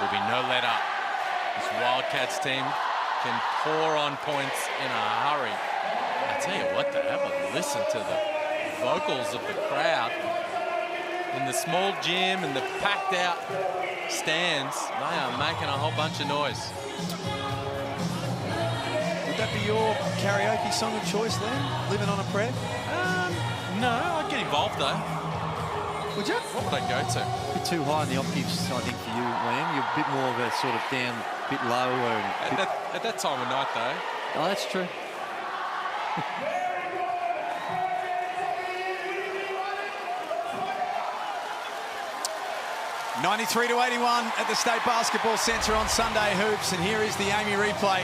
will be no let up. This Wildcats team can pour on points in a hurry. I tell you what, to have a listen to the vocals of the crowd in the small gym and the packed out stands, they are making a whole bunch of noise. Would that be your karaoke song of choice then? Living on a Prayer? No, I'd get involved though. Would you? What would I go to? A bit too high in the octaves, I think, for you, Liam. You're a bit more of a sort of down, a bit lower. At that time of night though. Oh, that's true. 93 to 81 at the State Basketball Centre on Sunday Hoops, and here is the Amy replay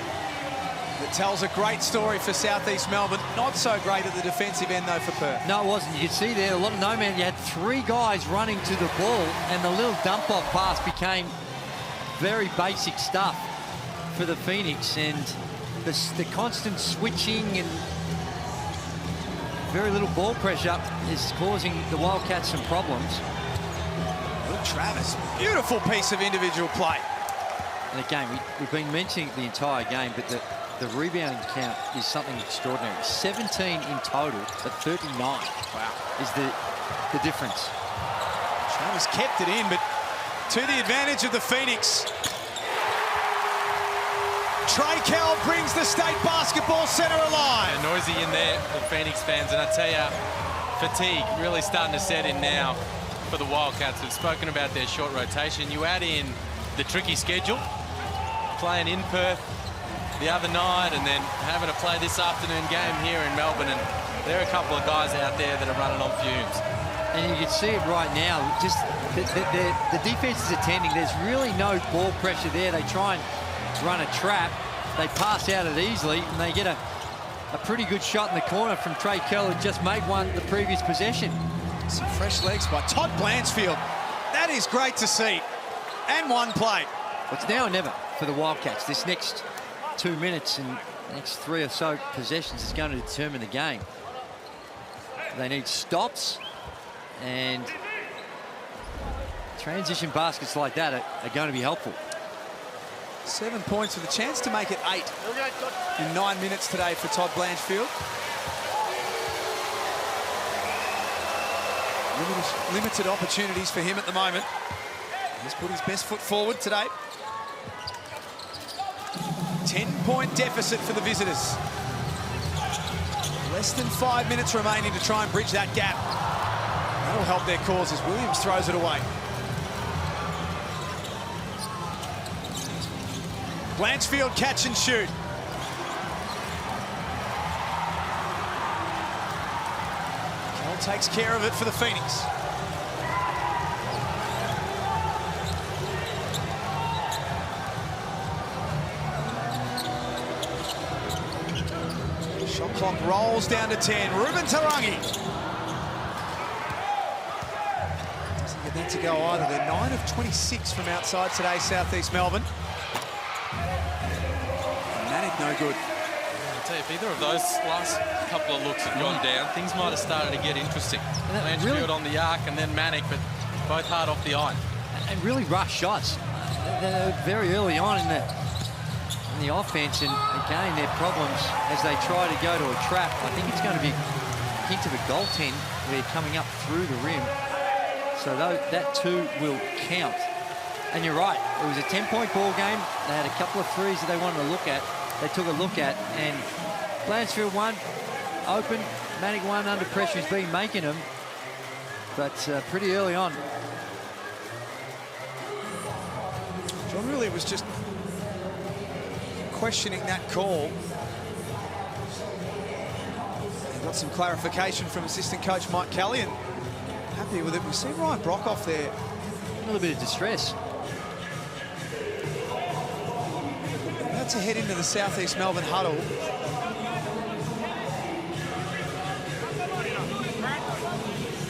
that tells a great story for Southeast Melbourne. Not so great at the defensive end though for Perth. No, it wasn't. You could see there a lot of no man. You had 3 guys running to the ball, and the little dump off pass became very basic stuff for the Phoenix, and the constant switching and very little ball pressure is causing the Wildcats some problems. Will Travis, beautiful piece of individual play. And again, we've been mentioning the entire game, but the rebounding count is something extraordinary. 17 in total, but 39. Wow. Is the difference. Travis kept it in, but to the advantage of the Phoenix. Trey Kell brings the State Basketball Centre alive. Yeah, noisy in there, the Phoenix fans, and I tell you, fatigue really starting to set in now for the Wildcats. We've spoken about their short rotation. You add in the tricky schedule, playing in Perth the other night and then having to play this afternoon game here in Melbourne, and there are a couple of guys out there that are running on fumes. And you can see it right now, just the defense is attending. There's really no ball pressure there. They try and run a trap. They pass out it easily, and they get a pretty good shot in the corner from Trey Kell, who just made one the previous possession. Some fresh legs by Todd Blanchfield. That is great to see. And one play. It's now or never for the Wildcats. This next 2 minutes and next 3 or so possessions is going to determine the game. They need stops, and transition baskets like that are going to be helpful. 7 points with a chance to make it 8 in 9 minutes today for Todd Blanchfield. Limited opportunities for him at the moment. He's put his best foot forward today. 10-point deficit for the visitors. Less than 5 minutes remaining to try and bridge that gap. That'll help their cause as Williams throws it away. Blanchfield catch and shoot. Kell takes care of it for the Phoenix. Shot clock rolls down to 10. Ruben Tarangi. to go either. They're 9 of 26 from outside today, Southeast Melbourne. Manic, no good. I'll tell you, if either of those last couple of looks had gone down, things might have started to get interesting. Langefield on the arc and then Manic, but both hard off the iron. And really rough shots. They're very early on in the offense, and again, their problems as they try to go to a trap. I think it's going to be a hint of a goaltend where they're coming up through the rim. So that too will count. And you're right, it was a 10-point ball game. They had a couple of threes that they wanted to look at. They took a look at, and Blanchfield won, open, Manic won under pressure. He's been making them, but pretty early on. John really was just questioning that call. He got some clarification from assistant coach Mike Kelly, and happy with it. We've seen Ryan Brockhoff there. A little bit of distress. About to head into the Southeast Melbourne huddle.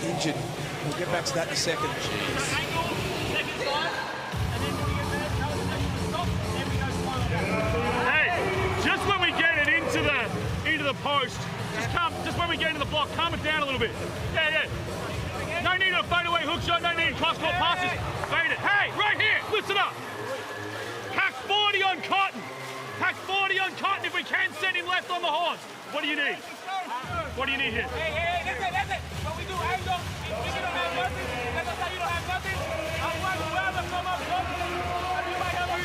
Injured. We'll get back to that in a second. Jeez. The post, just when we get into the block, calm it down a little bit. Yeah. No need of a fadeaway hook shot, no need of cross-court passes. Fade it. Hey, right here, listen up. Pack 40 on Cotton. Pack 40 on Cotton. If we can, send him left on the horns. What do you need? What do you need here? Hey, that's it. What we do, if you don't have nothing, let us say you don't have nothing. I want whoever come up, you might have a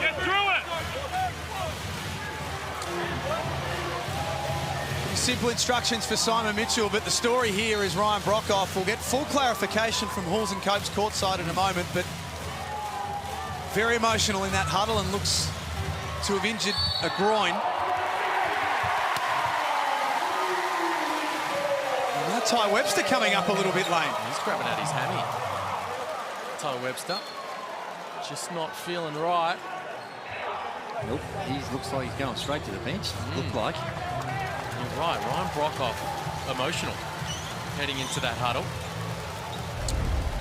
Get through it. Simple instructions for Simon Mitchell, but the story here is Ryan Brockhoff. We'll get full clarification from Halls and Copes courtside in a moment, but very emotional in that huddle and looks to have injured a groin. And now Ty Webster coming up a little bit late. He's grabbing at his hammy. Ty Webster just not feeling right. Nope, he looks like he's going straight to the bench. Looked like. You're right, Ryan Brockhoff, emotional, heading into that huddle.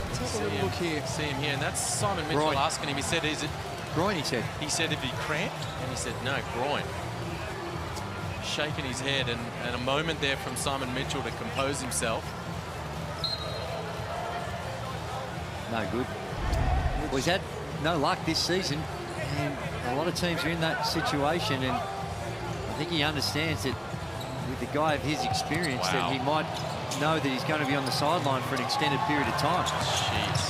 Let's have a look here. See him here, and that's Simon Mitchell Groin. asking him. He said, "Is it groin?" He said. He said, "If he cramp," and he said, "No, groin." Shaking his head, and a moment there from Simon Mitchell to compose himself. No good. Well, he's had no luck this season, and a lot of teams are in that situation, and I think he understands that with the guy of his experience, that he might know that he's going to be on the sideline for an extended period of time. Jeez.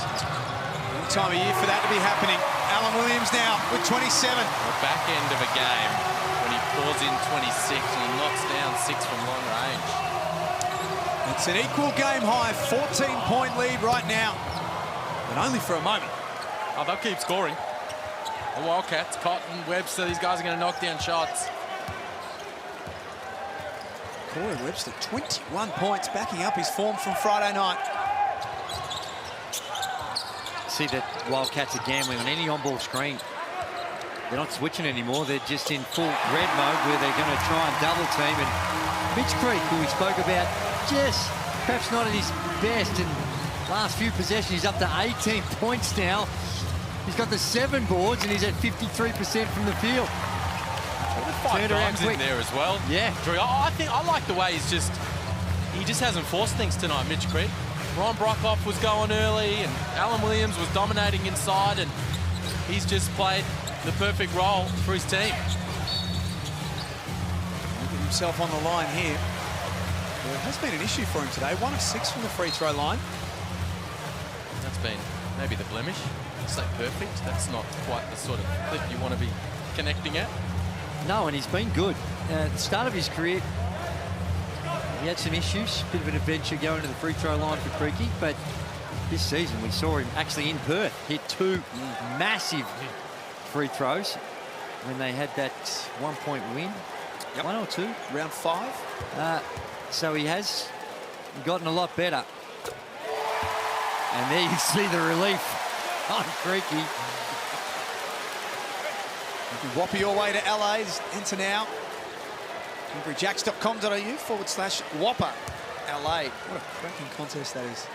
Long time of year for that to be happening. Alan Williams now with 27. The back end of a game when he pours in 26 and he knocks down 6 from long range. It's an equal game high, 14-point lead right now, but only for a moment. Oh, they'll keep scoring. The Wildcats, Cotton, Webster, these guys are going to knock down shots. Corey Webster, 21 points, backing up his form from Friday night. See that Wildcats are gambling on any on-ball screen. They're not switching anymore. They're just in full red mode where they're going to try and double team. And Mitch Creek, who we spoke about, just perhaps not at his best. And last few possessions, he's up to 18 points now. He's got the 7 boards and he's at 53% from the field. 5 times in there as well. Yeah. Drew, I like the way he just hasn't forced things tonight, Mitch Creek. Ryan Brockhoff was going early and Alan Williams was dominating inside, and he's just played the perfect role for his team. Looking himself on the line here. Well, it has been an issue for him today. 1 of 6 from the free throw line. That's been maybe the blemish. I'd say perfect. That's not quite the sort of clip you want to be connecting at. No, and he's been good. At the start of his career, he had some issues, bit of an adventure going to the free throw line for Creaky, but this season we saw him actually in Perth hit 2 massive free throws when they had that 1-point win. Yep. 1 or 2? Round 5. So he has gotten a lot better. And there you see the relief on Creaky. You can whopper your way to LA. Enter now. HungryJacks.com.au/Whopper LA. What a cracking contest that is.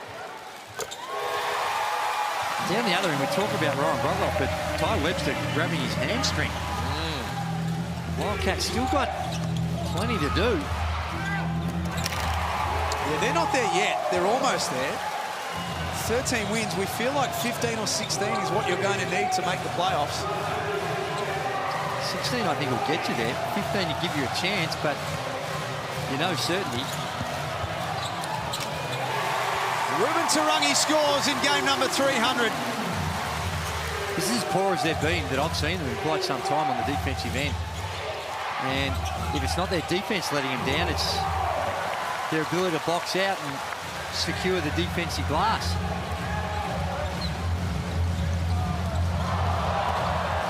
Down the other end, we talk about Ryan Brockoff, but Ty Webster grabbing his hamstring. Wildcats still got plenty to do. Yeah, they're not there yet. They're almost there. 13 wins. We feel like 15 or 16 is what you're going to need to make the playoffs. 16, I think, will get you there. 15 will give you a chance, but you know certainly. Ruben Tarangi scores in game number 300. This is as poor as they've been that I've seen them in quite some time on the defensive end. And if it's not their defense letting them down, it's their ability to box out and secure the defensive glass.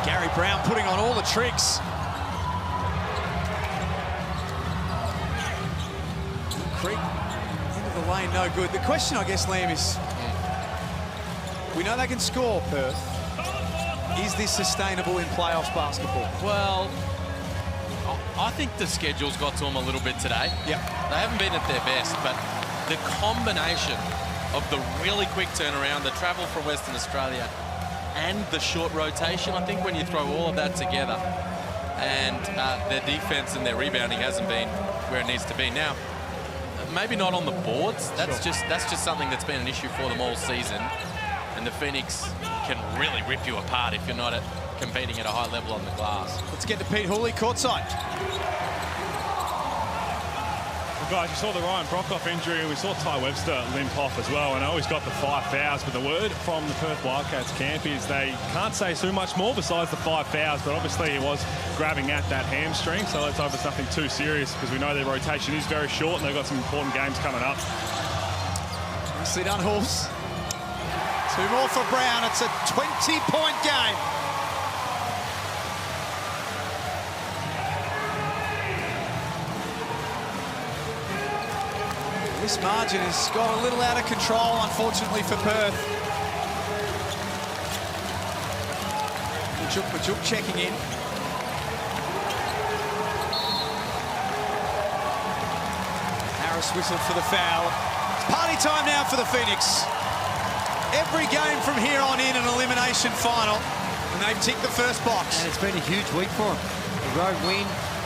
Gary Brown putting on all the tricks. Creek into the lane, no good. The question, I guess, Liam, is we know they can score, Perth. Is this sustainable in playoffs basketball? Well, I think the schedule's got to them a little bit today. Yeah. They haven't been at their best, but the combination of the really quick turnaround, the travel from Western Australia, and the short rotation, I think when you throw all of that together, and their defense and their rebounding hasn't been where it needs to be. Now, maybe not on the boards. That's just something that's been an issue for them all season. And the Phoenix can really rip you apart if you're not competing at a high level on the glass. Let's get to Pete Hooley courtside. Well, guys, you saw the Ryan Brockoff injury, and we saw Ty Webster limp off as well. And I always got the 5 fouls, but the word from the Perth Wildcats camp is they can't say too much more besides the 5 fouls, but obviously he was grabbing at that hamstring, so let's hope it's nothing too serious, because we know their rotation is very short and they've got some important games coming up. Nicely done, Hoops. 2 more for Brown. It's a 20-point game. This margin has got a little out of control, unfortunately, for Perth. Majuk checking in. Harris whistled for the foul. It's party time now for the Phoenix. Every game from here on in an elimination final, and they've ticked the first box. And it's been a huge week for them. A road win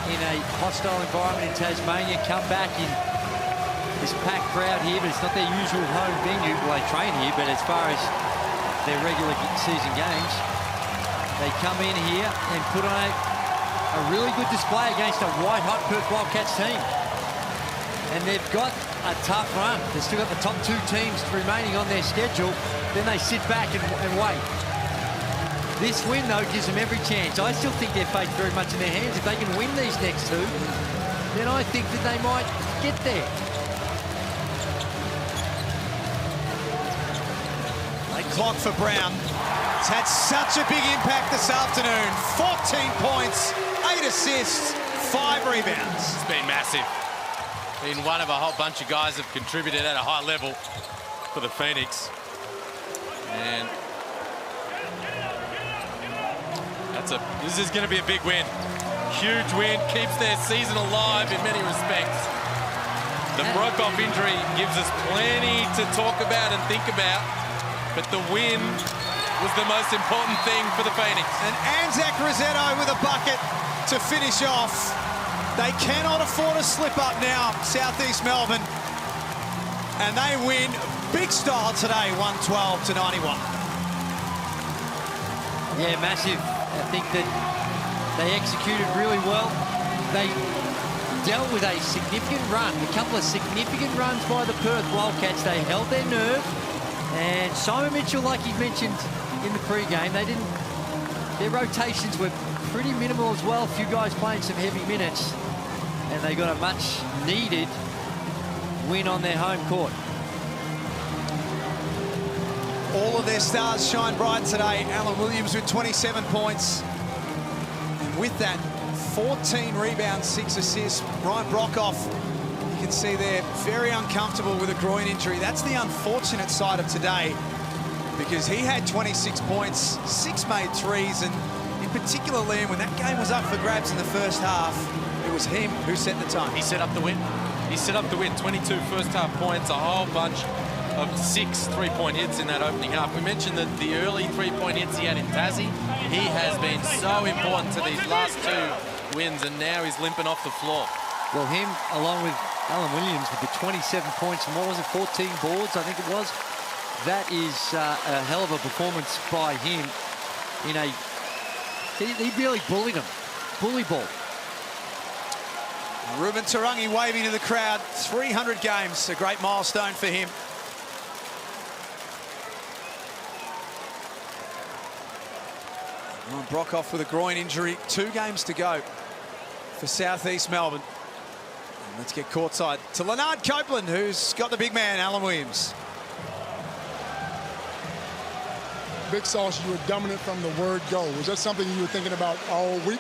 in a hostile environment in Tasmania, come back in this packed crowd here, but it's not their usual home venue. Well, they train here, but as far as their regular season games, they come in here and put on a really good display against a white-hot Perth Wildcats team. And they've got a tough run. They've still got the top 2 teams remaining on their schedule. Then they sit back and wait. This win, though, gives them every chance. I still think their fate's very much in their hands. If they can win these next 2, then I think that they might get there. Late clock for Brown. It's had such a big impact this afternoon. 14 points, 8 assists, 5 rebounds. It's been massive. Been one of a whole bunch of guys have contributed at a high level for the Phoenix. And this is going to be a big win. Huge win, keeps their season alive in many respects. The Brockoff injury gives us plenty to talk about and think about, but the win was the most important thing for the Phoenix. And Anzac Rossetto with a bucket to finish off. They cannot afford a slip-up now, Southeast Melbourne. And they win big style today, 112-91. Yeah, massive. I think that they executed really well. They dealt with a significant run, a couple of significant runs by the Perth Wildcats. They held their nerve. And Simon Mitchell, like he mentioned in the pre-game, their rotations were pretty minimal as well. A few guys playing some heavy minutes. And they got a much-needed win on their home court. All of their stars shine bright today. Alan Williams with 27 points. And with that, 14 rebounds, 6 assists. Ryan Brockoff, you can see they're very uncomfortable with a groin injury. That's the unfortunate side of today, because he had 26 points, 6 made threes, and in particular, Liam, when that game was up for grabs in the first half, it was him who set the tone. He set up the win. He set up the win. 22 first half points, a whole bunch of 6 3-point hits in that opening half. We mentioned that the early 3-point hits he had in Tassie. He has been so important to these last 2 wins, and now he's limping off the floor. Well, him, along with Alan Williams, with the 27 points and what was it, 14 boards, I think it was. That is a hell of a performance by him. He really bullied him. Bully ball. Ruben Tarangi waving to the crowd. 300 games, a great milestone for him. Brockhoff with a groin injury. 2 games to go for South East Melbourne. And let's get courtside to Leonard Copeland, who's got the big man, Alan Williams. Big Sauce, you were dominant from the word go. Was that something you were thinking about all week?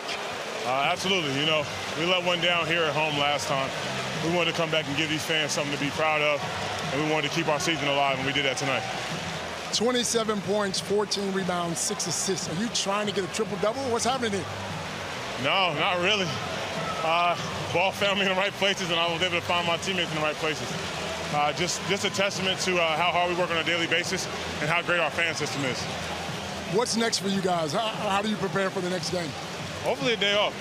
Absolutely. You know, we let one down here at home last time. We wanted to come back and give these fans something to be proud of, and we wanted to keep our season alive, and we did that tonight. 27 points, 14 rebounds, 6 assists. Are you trying to get a triple-double? What's happening here? No, not really. Ball found me in the right places, and I was able to find my teammates in the right places. Just a testament to how hard we work on a daily basis and how great our fan system is. What's next for you guys? How do you prepare for the next game? Hopefully a day off.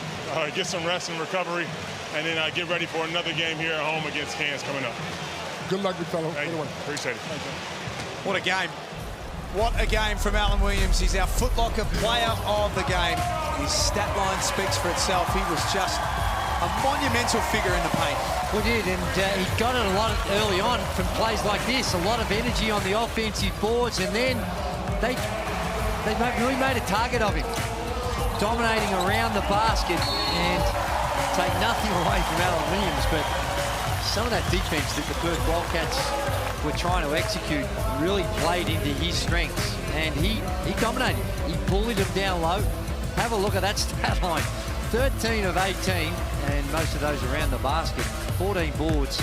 Get some rest and recovery, and then get ready for another game here at home against Cairns coming up. Good luck, big fellow. Appreciate it. What a game. What a game from Alan Williams. He's our Foot Locker player of the game. His stat line speaks for itself. He was just a monumental figure in the paint. We did, and he got it a lot early on from plays like this. A lot of energy on the offensive boards, and then they really made a target of him, dominating around the basket, and take nothing away from Alan Williams, but some of that defense that the Perth Wildcats were trying to execute really played into his strengths, and he dominated. He bullied him down low. Have a look at that stat line. 13 of 18, and most of those around the basket. 14 boards,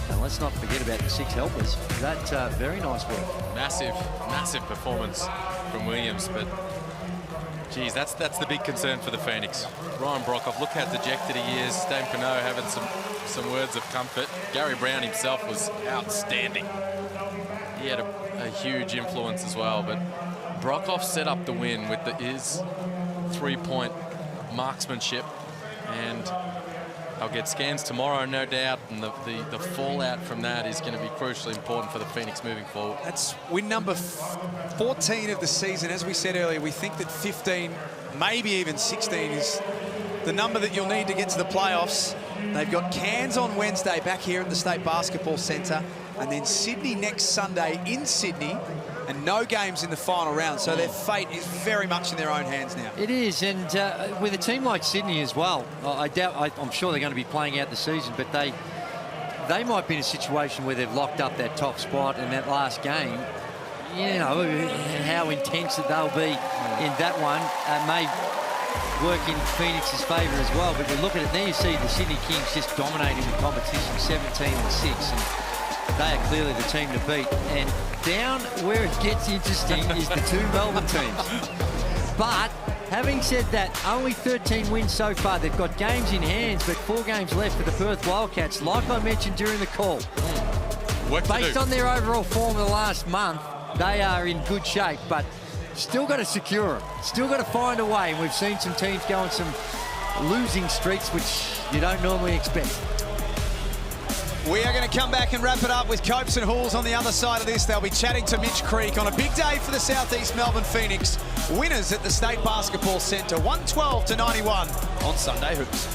and let's not forget about the 6 helpers. That's very nice work. Massive performance from Williams, but geez, that's the big concern for the Phoenix. Ryan Brockhoff, look how dejected he is. Dame Pinot having some words of comfort. Gary Brown himself was outstanding. He had a huge influence as well, but Brockhoff set up the win with his 3-point marksmanship, and I'll get scans tomorrow, no doubt, and the fallout from that is going to be crucially important for the Phoenix moving forward. That's win number 14 of the season. As we said earlier, we think that 15, maybe even 16 is the number that you'll need to get to the playoffs. They've got Cairns on Wednesday back here at the State Basketball Centre, and then Sydney next Sunday in Sydney, and no games in the final round, so their fate is very much in their own hands now. It is, and with a team like Sydney as well, I'm sure they're going to be playing out the season, but they might be in a situation where they've locked up that top spot in that last game. You know, how intense that they'll be in that one may work in Phoenix's favour as well, but you look at it there, you see the Sydney Kings just dominating the competition, 17-6, and they are clearly the team to beat. And down where it gets interesting is the 2 Melbourne teams. But having said that, only 13 wins so far. They've got games in hands, but 4 games left for the Perth Wildcats. Like I mentioned during the call, based on their overall form of the last month, they are in good shape, but still got to secure them. Still got to find a way. And we've seen some teams go on some losing streaks, which you don't normally expect. We are going to come back and wrap it up with Copes and Halls on the other side of this. They'll be chatting to Mitch Creek on a big day for the South East Melbourne Phoenix. Winners at the State Basketball Centre, 112-91 on Sunday Hoops.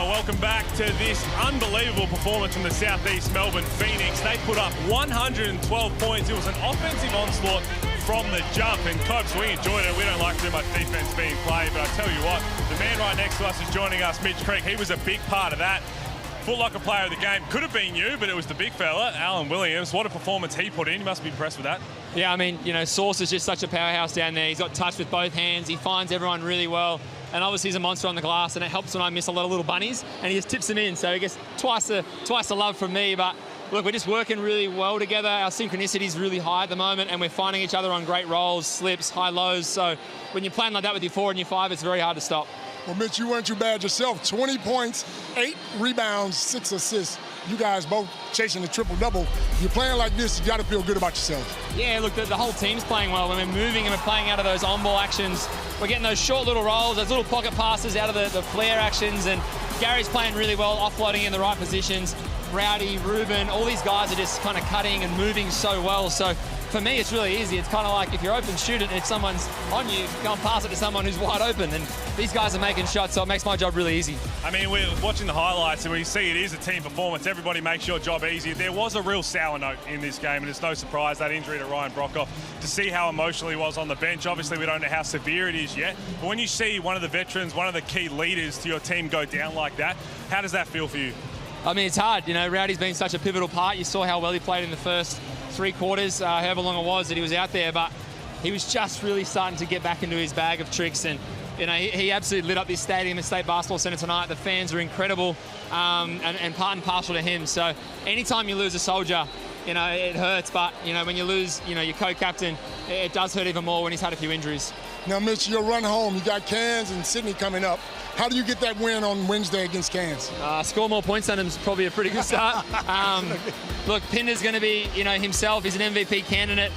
Well, welcome back to this unbelievable performance from the Southeast Melbourne Phoenix. They put up 112 points. It was an offensive onslaught from the jump, and Copes, we enjoyed it. We don't like too much defense being played, but I tell you what, the man right next to us is joining us, Mitch Creek. He was a big part of that. Foot Locker player of the game. Could have been you, but it was the big fella, Alan Williams. What a performance he put in. You must be impressed with that. Yeah, I mean, you know, Sauce is just such a powerhouse down there. He's got touch with both hands. He finds everyone really well. And obviously he's a monster on the glass, and it helps when I miss a lot of little bunnies, and he just tips them in. So he gets twice the love from me. But look, we're just working really well together. Our synchronicity is really high at the moment, and we're finding each other on great rolls, slips, high lows. So when you're playing like that with your 4 and your 5, it's very hard to stop. Well, Mitch, you weren't too bad yourself. 20 points, 8 rebounds, 6 assists. You guys both chasing the triple-double. You're playing like this, you got to feel good about yourselves. Yeah, look, the whole team's playing well. When we're moving and we're playing out of those on-ball actions, we're getting those short little rolls, those little pocket passes out of the flare actions, and Gary's playing really well, offloading in the right positions. Rowdy, Ruben, all these guys are just kind of cutting and moving so well. So for me, it's really easy. It's kind of like if you're open shooting, if someone's on you, go and pass it to someone who's wide open. And these guys are making shots, so it makes my job really easy. I mean, we're watching the highlights and we see it is a team performance. Everybody makes your job easy. There was a real sour note in this game, and it's no surprise that injury to Ryan Brockhoff. To see how emotional he was on the bench, obviously we don't know how severe it is yet, but when you see one of the veterans, one of the key leaders to your team go down like that, how does that feel for you? I mean, it's hard. You know, Rowdy's been such a pivotal part. You saw how well he played in the first 3 quarters, however long it was that he was out there, but he was just really starting to get back into his bag of tricks, and you know, he absolutely lit up this stadium, the State Basketball Centre tonight. The fans are incredible, and part and parcel to him. So anytime you lose a soldier, you know, it hurts, but you know, when you lose, you know, your co-captain, it does hurt even more when he's had a few injuries. Now, Mitch, your run home, you got Cairns and Sydney coming up. How do you get that win on Wednesday against Cairns? Score more points than him's probably a pretty good start. Look, Pinder's going to be, you know, himself. He's an MVP candidate.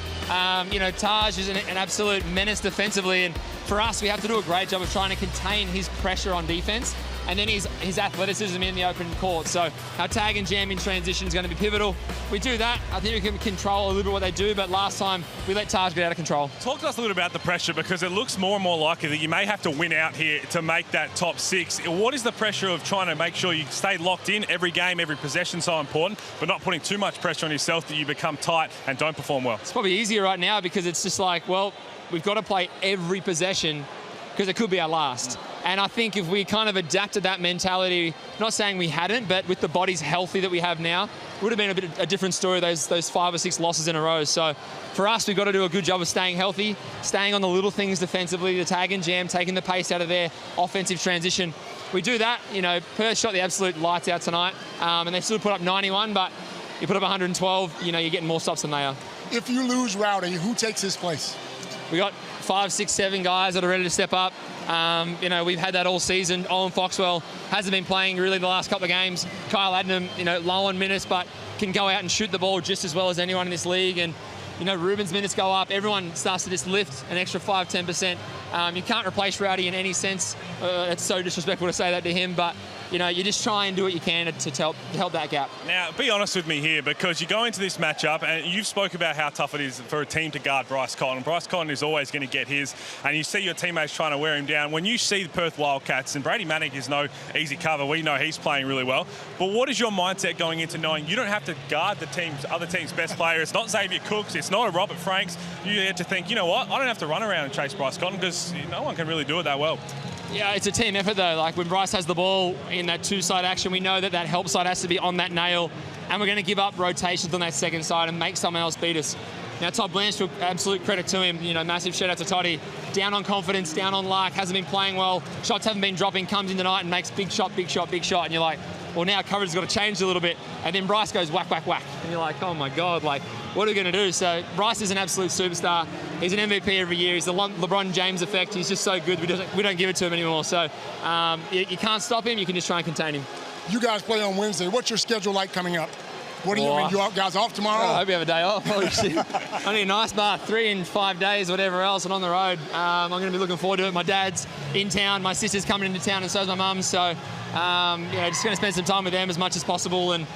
You know, Taj is an absolute menace defensively, and for us, we have to do a great job of trying to contain his pressure on defense, and then his athleticism in the open court. So our tag and jam in transition is going to be pivotal. We do that, I think we can control a little bit what they do, but last time we let Taj get out of control. Talk to us a little bit about the pressure, because it looks more and more likely that you may have to win out here to make that top 6. What is the pressure of trying to make sure you stay locked in every game, every possession so important, but not putting too much pressure on yourself that you become tight and don't perform well? It's probably easier right now because it's just like, well, we've got to play every possession because it could be our last. And I think if we kind of adapted that mentality, not saying we hadn't, but with the bodies healthy that we have now, it would have been a different story, those 5 or 6 losses in a row. So for us, we've got to do a good job of staying healthy, staying on the little things defensively, the tag and jam, taking the pace out of their offensive transition. We do that. You know, Perth shot the absolute lights out tonight, and they still put up 91, but you put up 112, you know, you're getting more stops than they are. If you lose Rowdy, who takes his place? We got 5, 6, 7 guys that are ready to step up. You know, we've had that all season. Owen Foxwell hasn't been playing really the last couple of games. Kyle Adnam, you know, low on minutes, but can go out and shoot the ball just as well as anyone in this league. And, you know, Ruben's minutes go up. Everyone starts to just lift an extra 5, 10%. You can't replace Rowdy in any sense. It's so disrespectful to say that to him, but you know, you just try and do what you can to help that gap. Now, be honest with me here, because you go into this matchup and you've spoke about how tough it is for a team to guard Bryce Cotton. Bryce Cotton is always going to get his, and you see your teammates trying to wear him down. When you see the Perth Wildcats, and Brady Manick is no easy cover, we know he's playing really well, but what is your mindset going into knowing you don't have to guard the other team's best player? It's not Xavier Cooks, it's not a Robert Franks. You have to think, you know what, I don't have to run around and chase Bryce Cotton because no one can really do it that well. Yeah, it's a team effort though. Like when Bryce has the ball in that 2-side action, we know that help side has to be on that nail, and we're going to give up rotations on that second side and make someone else beat us. Now, Todd Blanchfield, absolute credit to him. You know, massive shout out to Toddy. Down on confidence, down on luck, hasn't been playing well. Shots haven't been dropping, comes in tonight and makes big shot, big shot, big shot. And you're like, well, now coverage has got to change a little bit. And then Bryce goes whack, whack, whack. And you're like, oh my God, like, what are we going to do? So Bryce is an absolute superstar. He's an MVP every year. He's the LeBron James effect. He's just so good. We don't give it to him anymore. So you can't stop him. You can just try and contain him. You guys play on Wednesday. What's your schedule like coming up? What do you mean? You guys off tomorrow? I hope you have a day off. Holy shit. Only a nice bar, 3 and 5 days, whatever else, and on the road. I'm going to be looking forward to it. My dad's in town. My sister's coming into town, and so's my mum. So, just going to spend some time with them as much as possible. And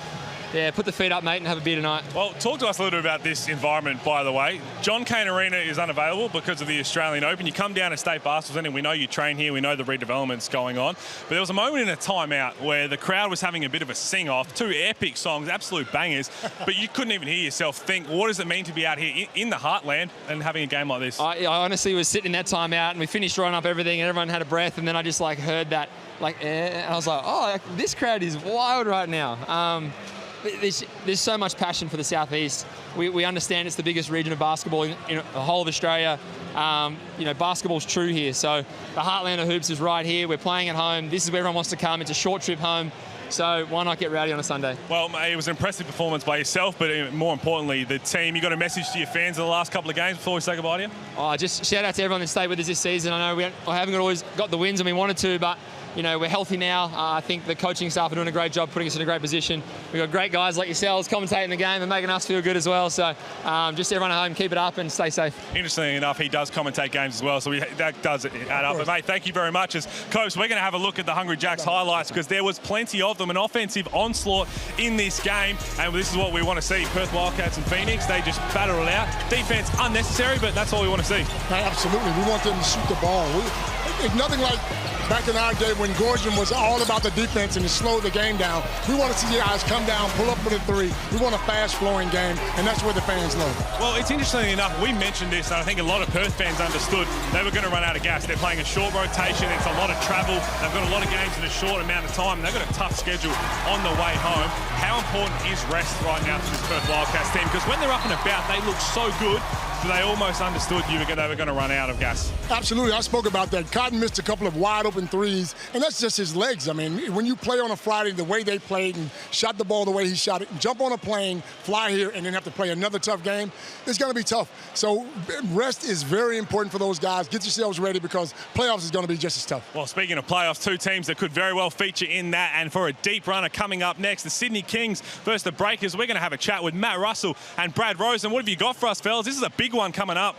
yeah, put the feet up, mate, and have a beer tonight. Well, talk to us a little bit about this environment, by the way. John Cain Arena is unavailable because of the Australian Open. You come down to State Basketball Centre, we know you train here, we know the redevelopment's going on. But there was a moment in a timeout where the crowd was having a bit of a sing-off, 2 epic songs, absolute bangers, but you couldn't even hear yourself think, what does it mean to be out here in the heartland and having a game like this? I honestly was sitting in that timeout, and we finished drawing up everything, and everyone had a breath, and then I just, like, heard that, like, and I was like, oh, this crowd is wild right now. There's so much passion for the Southeast. We understand it's the biggest region of basketball in the whole of Australia. You know, basketball's true here. So the heartland of hoops is right here. We're playing at home. This is where everyone wants to come. It's a short trip home. So why not get rowdy on a Sunday? Well, it was an impressive performance by yourself, but more importantly, the team. You got a message to your fans in the last couple of games before we say goodbye to you? Oh, just shout out to everyone that stayed with us this season. I know we haven't always got the wins and we wanted to, but you know, we're healthy now. I think the coaching staff are doing a great job putting us in a great position. We've got great guys like yourselves commentating the game and making us feel good as well. So just everyone at home, keep it up and stay safe. Interestingly enough, he does commentate games as well, so that does add up. But, mate, thank you very much. As Copes, we're going to have a look at the Hungry Jacks highlights because there was plenty of them, an offensive onslaught in this game, and this is what we want to see. Perth Wildcats and Phoenix, they just battle it out. Defense unnecessary, but that's all we want to see. Absolutely. We want them to shoot the ball. It's nothing like back in our day when Gorgian was all about the defense and to slow the game down. We want to see you guys come down, pull up for the 3. We want a fast-flowing game, and that's what the fans love. Well, it's interesting enough, we mentioned this, and I think a lot of Perth fans understood they were going to run out of gas. They're playing a short rotation. It's a lot of travel. They've got a lot of games in a short amount of time, and they've got a tough schedule on the way home. How important is rest right now for this Perth Wildcats team? Because when they're up and about, they look so good. So they almost understood they were going to run out of gas. Absolutely. I spoke about that. Cotton missed a couple of wide open threes, and that's just his legs. I mean, when you play on a Friday the way they played and shot the ball the way he shot it, jump on a plane, fly here, and then have to play another tough game, it's going to be tough. So rest is very important for those guys. Get yourselves ready because playoffs is going to be just as tough. Well, speaking of playoffs, 2 teams that could very well feature in that, and for a deep runner coming up next, the Sydney Kings versus the Breakers. We're going to have a chat with Matt Russell and Brad Rosen. What have you got for us, fellas? This is a big one coming up.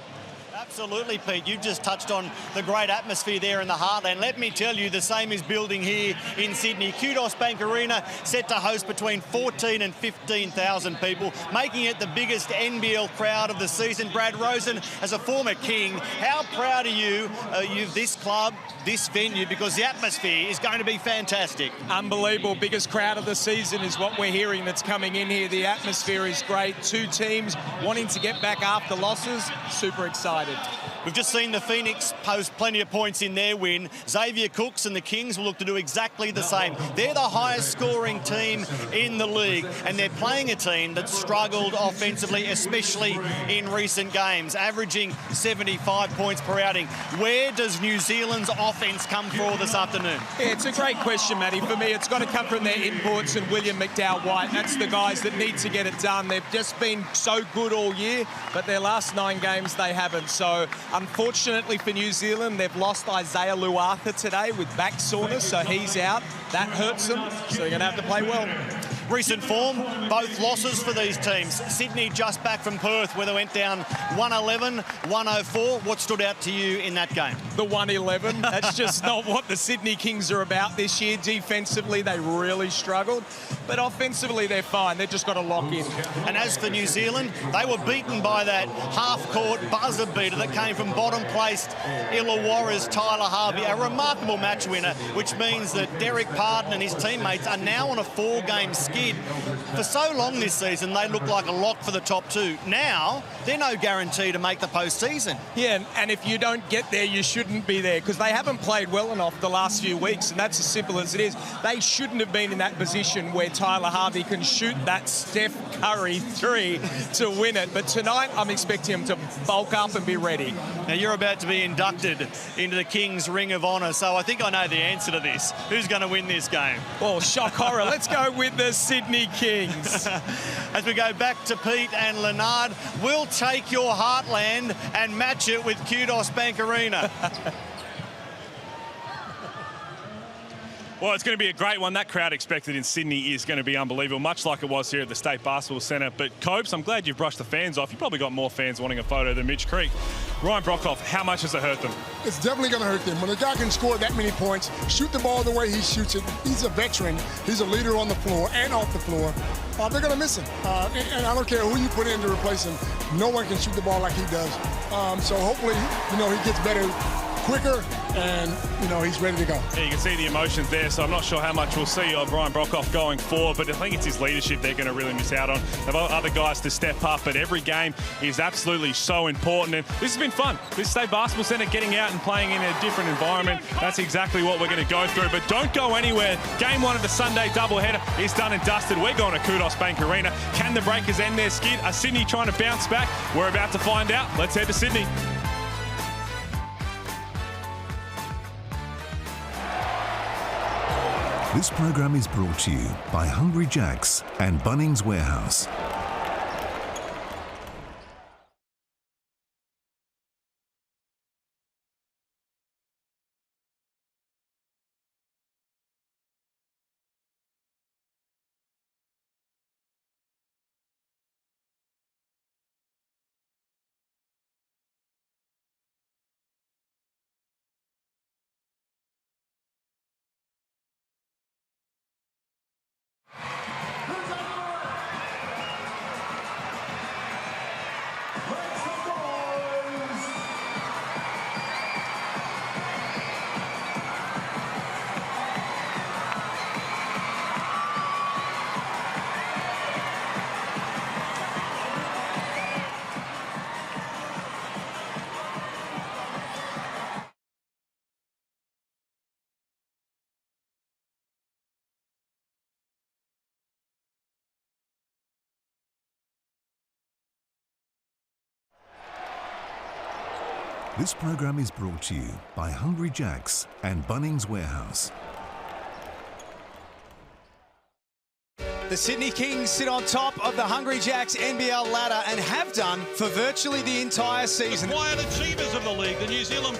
Absolutely, Pete. You just touched on the great atmosphere there in the heartland. Let me tell you, the same is building here in Sydney. Kudos Bank Arena set to host between 14 and 15,000 people, making it the biggest NBL crowd of the season. Brad Rosen, as a former King, how proud are you of this club, this venue, because the atmosphere is going to be fantastic. Unbelievable. Biggest crowd of the season is what we're hearing that's coming in here. The atmosphere is great. 2 teams wanting to get back after losses. Super excited. We've just seen the Phoenix post plenty of points in their win. Xavier Cooks and the Kings will look to do exactly the same. They're the highest scoring team in the league, and they're playing a team that struggled offensively, especially in recent games, averaging 75 points per outing. Where does New Zealand's offense come from this afternoon? Yeah, it's a great question, Matty. For me, it's got to come from their inputs and William McDowell-White. That's the guys that need to get it done. They've just been so good all year, but their last 9 games, they haven't. So, unfortunately for New Zealand, they've lost Isaiah Luartha today with back soreness, so he's out. That hurts them, so they're going to have to play well. Recent form, both losses for these teams. Sydney just back from Perth, where they went down 111-104. What stood out to you in that game? The 111. That's just not what the Sydney Kings are about this year. Defensively, they really struggled, but offensively, they're fine. They've just got to lock in. And as for New Zealand, they were beaten by that half-court buzzer beater that came from bottom-placed Illawarra's Tyler Harvey, a remarkable match winner, which means that Derek Pardon and his teammates are now on a 4-game skid. For so long this season, they look like a lock for the top 2. Now, they're no guarantee to make the postseason. Yeah, and if you don't get there, you shouldn't be there, because they haven't played well enough the last few weeks, and that's as simple as it is. They shouldn't have been in that position where Tyler Harvey can shoot that Steph Curry 3 to win it. But tonight, I'm expecting him to bulk up and be ready. Now, you're about to be inducted into the Kings Ring of Honour, so I think I know the answer to this. Who's going to win this game? Well, shock horror. Let's go with the Sydney Kings. As we go back to Pete and Leonard, we'll take your heartland and match it with Kudos Bank Arena. Well, it's going to be a great one. That crowd expected in Sydney is going to be unbelievable, much like it was here at the State Basketball Centre. But, Copes, I'm glad you've brushed the fans off. You probably got more fans wanting a photo than Mitch Creek. Ryan Broekhoff, how much does it hurt them? It's definitely going to hurt them. When a guy can score that many points, shoot the ball the way he shoots it, he's a veteran. He's a leader on the floor and off the floor. They're going to miss him. And I don't care who you put in to replace him. No one can shoot the ball like he does. So hopefully, he gets better quicker and, he's ready to go. Yeah, you can see the emotions there, so I'm not sure how much we'll see of Ryan Broekhoff going forward, but I think it's his leadership they're going to really miss out on. They've got other guys to step up, but every game is absolutely so important, and this has been fun. This State Basketball Centre getting out and playing in a different environment, that's exactly what we're going to go through, but don't go anywhere. Game 1 of the Sunday doubleheader is done and dusted. We're going to Kudos Bank Arena. Can the Breakers end their skid? Are Sydney trying to bounce back? We're about to find out. Let's head to Sydney. This program is brought to you by Hungry Jack's and Bunnings Warehouse. This program is brought to you by Hungry Jack's and Bunnings Warehouse. The Sydney Kings sit on top of the Hungry Jacks NBL ladder and have done for virtually the entire season. Quiet achievers of the league, the New Zealand